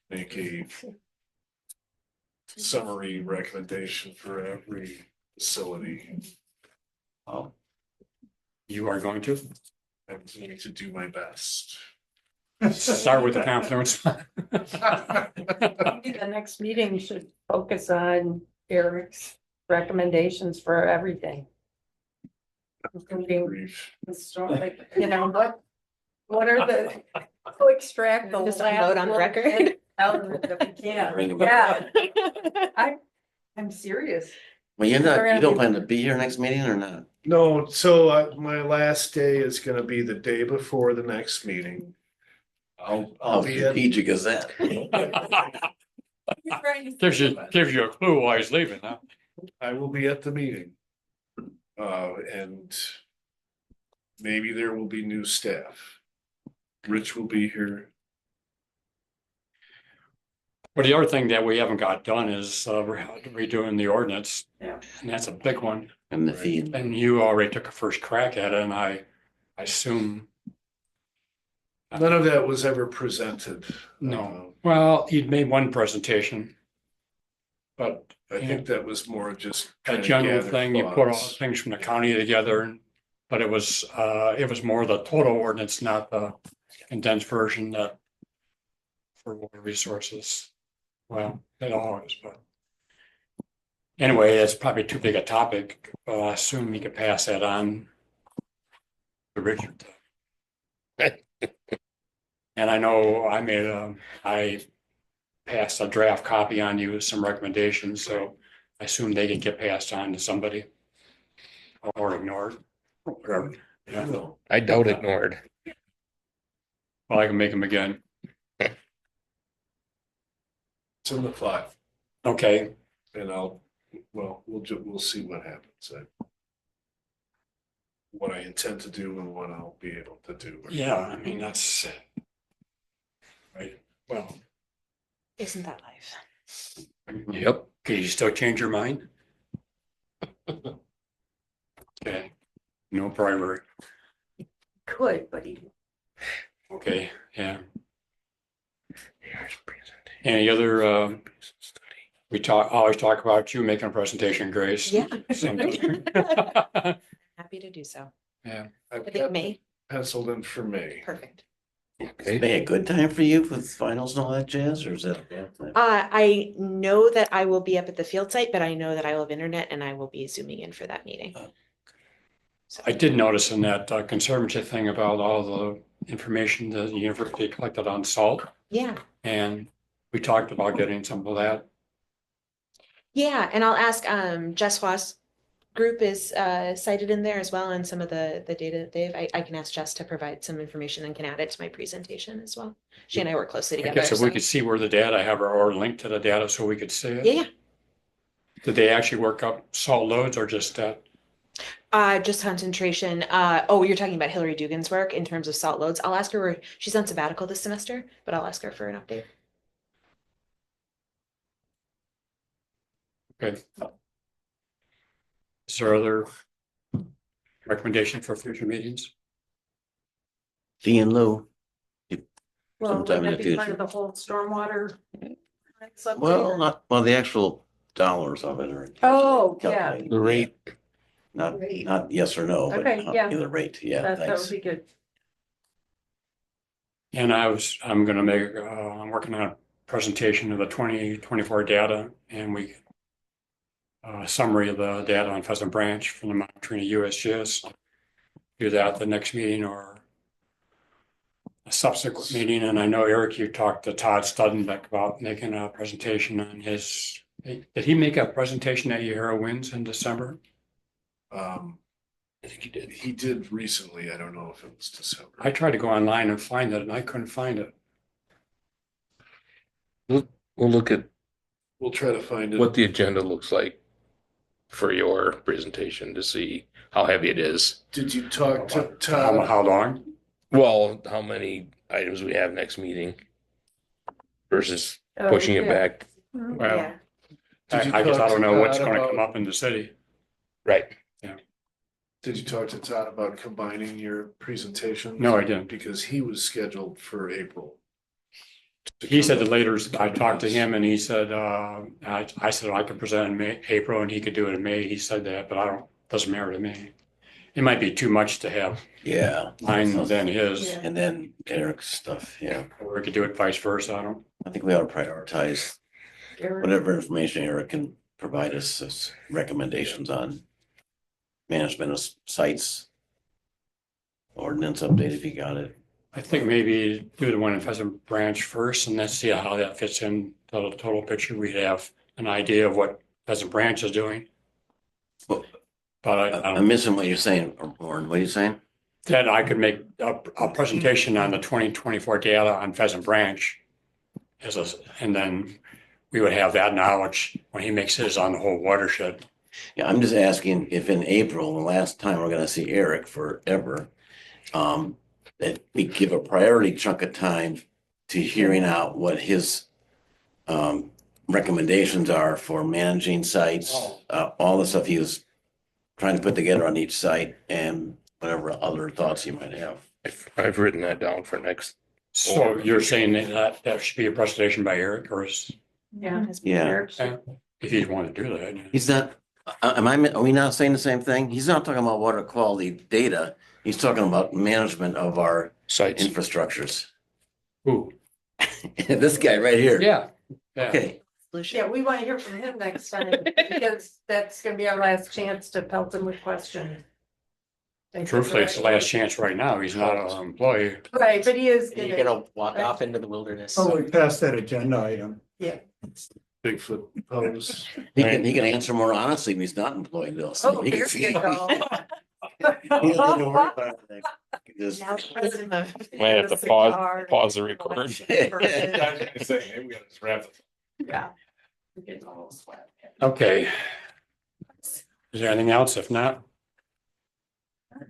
make a summary recommendation for every facility. Oh. You are going to I'm going to do my best. start with the confluence. Maybe the next meeting should focus on Eric's recommendations for everything. Including Brief. the story, like, you know, what are the, go extract the Just last vote on little record. bit out of it if we can. Bring it Yeah, back. I'm serious. Well, you don't plan to be here next meeting or not? No, so my last day is gonna be the day before the next meeting. I'll How be at, strategic is that? Gives you a clue why he's leaving, huh? I will be at the meeting. And maybe there will be new staff. Rich will be here. But the other thing that we haven't got done is we're redoing the ordinance. Yeah. And that's a big one. And the feed. And you already took a first crack at it, and I assume. None of that was ever presented. No, well, you'd made one presentation. But I think that was more just. a kinda general gather thing, you put all thoughts. things from the county together. But it was more the total ordinance, not the condensed version that for water resources. Well, it all is, but. Anyway, it's probably too big a topic. I assume you could pass that on to Richard. And I know I passed a draft copy on you with some recommendations, so I assume they can get passed on to somebody. Or ignored, or whatever. Yeah. I doubt ignored. Well, I can make them again. It's in the file, Okay, and we'll see what happens. What I intend to do and what I'll be able to do. yeah, I mean, that's. Right, well, Isn't that life? Yep. can you still change your mind? Okay, no primary, Could, but he. okay, yeah. Any other, always talk about you making a presentation, Grace. Yeah. Sometime. Happy to do so. Yeah, I think May, Penciled in for May. perfect. Okay. May a good time for you with finals and all that jazz, or is that a bad time? I know that I will be up at the field site, but I know that I will have internet and I will be zooming in for that meeting. So I did notice in that conservancy thing about all the information that the university collected on salt, yeah, and we talked about getting some of that. yeah, and I'll ask Jess Wass group is cited in there as well, and some of the data that they've. I can ask Jess to provide some information and can add it to my presentation as well. She and I work closely I together. guess if we so- could see where the data, have or link to the data so we could see it. Yeah, Did they actually work up salt loads or just that? just concentration. Oh, you're talking about Hillary Dugan's work in terms of salt loads. I'll ask her where she's on sabbatical this semester, but I'll ask her for an update. Okay. Is there other recommendation for future meetings? Fee and Lou. Well, Sometime would in that the be part future. of the whole stormwater? Well, the actual dollars of it are. Oh, yeah. calculated. The rate. Not yes or no, but Okay, yeah. the rate, yeah, That would thanks. be good. And I'm gonna make, I'm working on a presentation of the 2024 data, and summary of the data on Pheasant Branch from the monitoring of USGS. Do that at the next meeting or a subsequent meeting, and I know Eric, you talked to Todd Studenbeck about making a presentation on his, did he make a presentation at Yahara Winds in December? I think he did. He did recently. I don't know if it was December. I tried to go online and find it, and I couldn't find it. We'll look at We'll try to find it. what the agenda looks like for your presentation to see how heavy it is. Did you talk to How, Todd? how long? Well, how many items we have next meeting versus pushing it back. Well, Yeah. Did you I guess I talk don't to know what's Todd gonna about- come up in the city. Right. Did you talk to Todd about combining your presentation? No, I didn't. Because he was scheduled for April. He said the later, I talked to him and he said, I said I could present in May, April and he could do it in May. He said that, but I don't, doesn't matter to me. It might be too much to have Yeah. mine than his, Yeah. And then Eric's stuff, yeah. or we could do it vice versa. I don't. I think we ought to prioritize whatever information Eric can provide us as recommendations on management of sites. Ordinance update if you got it. I think maybe do the one in Pheasant Branch first and then see how that fits in to the total picture. We'd have an idea of what Pheasant Branch is doing. Well, But I I'm don't, missing what you're saying, Warren. What are you saying? that I could make a presentation on the 2024 data on Pheasant Branch. And then we would have that knowledge when he makes his on the whole watershed. Yeah, I'm just asking if in April, the last time we're gonna see Eric forever, that we give a priority chunk of time to hearing out what his recommendations are for managing sites, all the stuff he was trying to put together on each site and whatever other thoughts you might have. I've written that down for next. So you're saying that that should be a presentation by Eric or is, Yeah. Yeah. if you want to do that? He's not, are we not saying the same thing? He's not talking about water quality data. He's talking about management of our Sites. infrastructures. Ooh, This guy right here. yeah. Yeah. Okay, Yeah, we want to hear from him next time because that's gonna be our last chance to pelt him with questions. Truthfully, it's the last chance right now. He's not an employee. Right, but he is. You're gonna walk off into the wilderness. Oh, we passed that agenda item. Bigfoot pose. he can answer more honestly when he's not employed though. so Oh, he can there you see- go. He doesn't have to worry about it. Just- Now president of- Might have to pause the record. Yeah. Okay. Is there anything else? If not,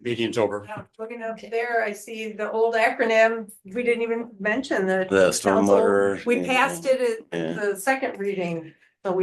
meeting's over. Now, looking up there, I see the old acronym. We didn't even mention the. The stormwater. We passed it Yeah. at the second reading.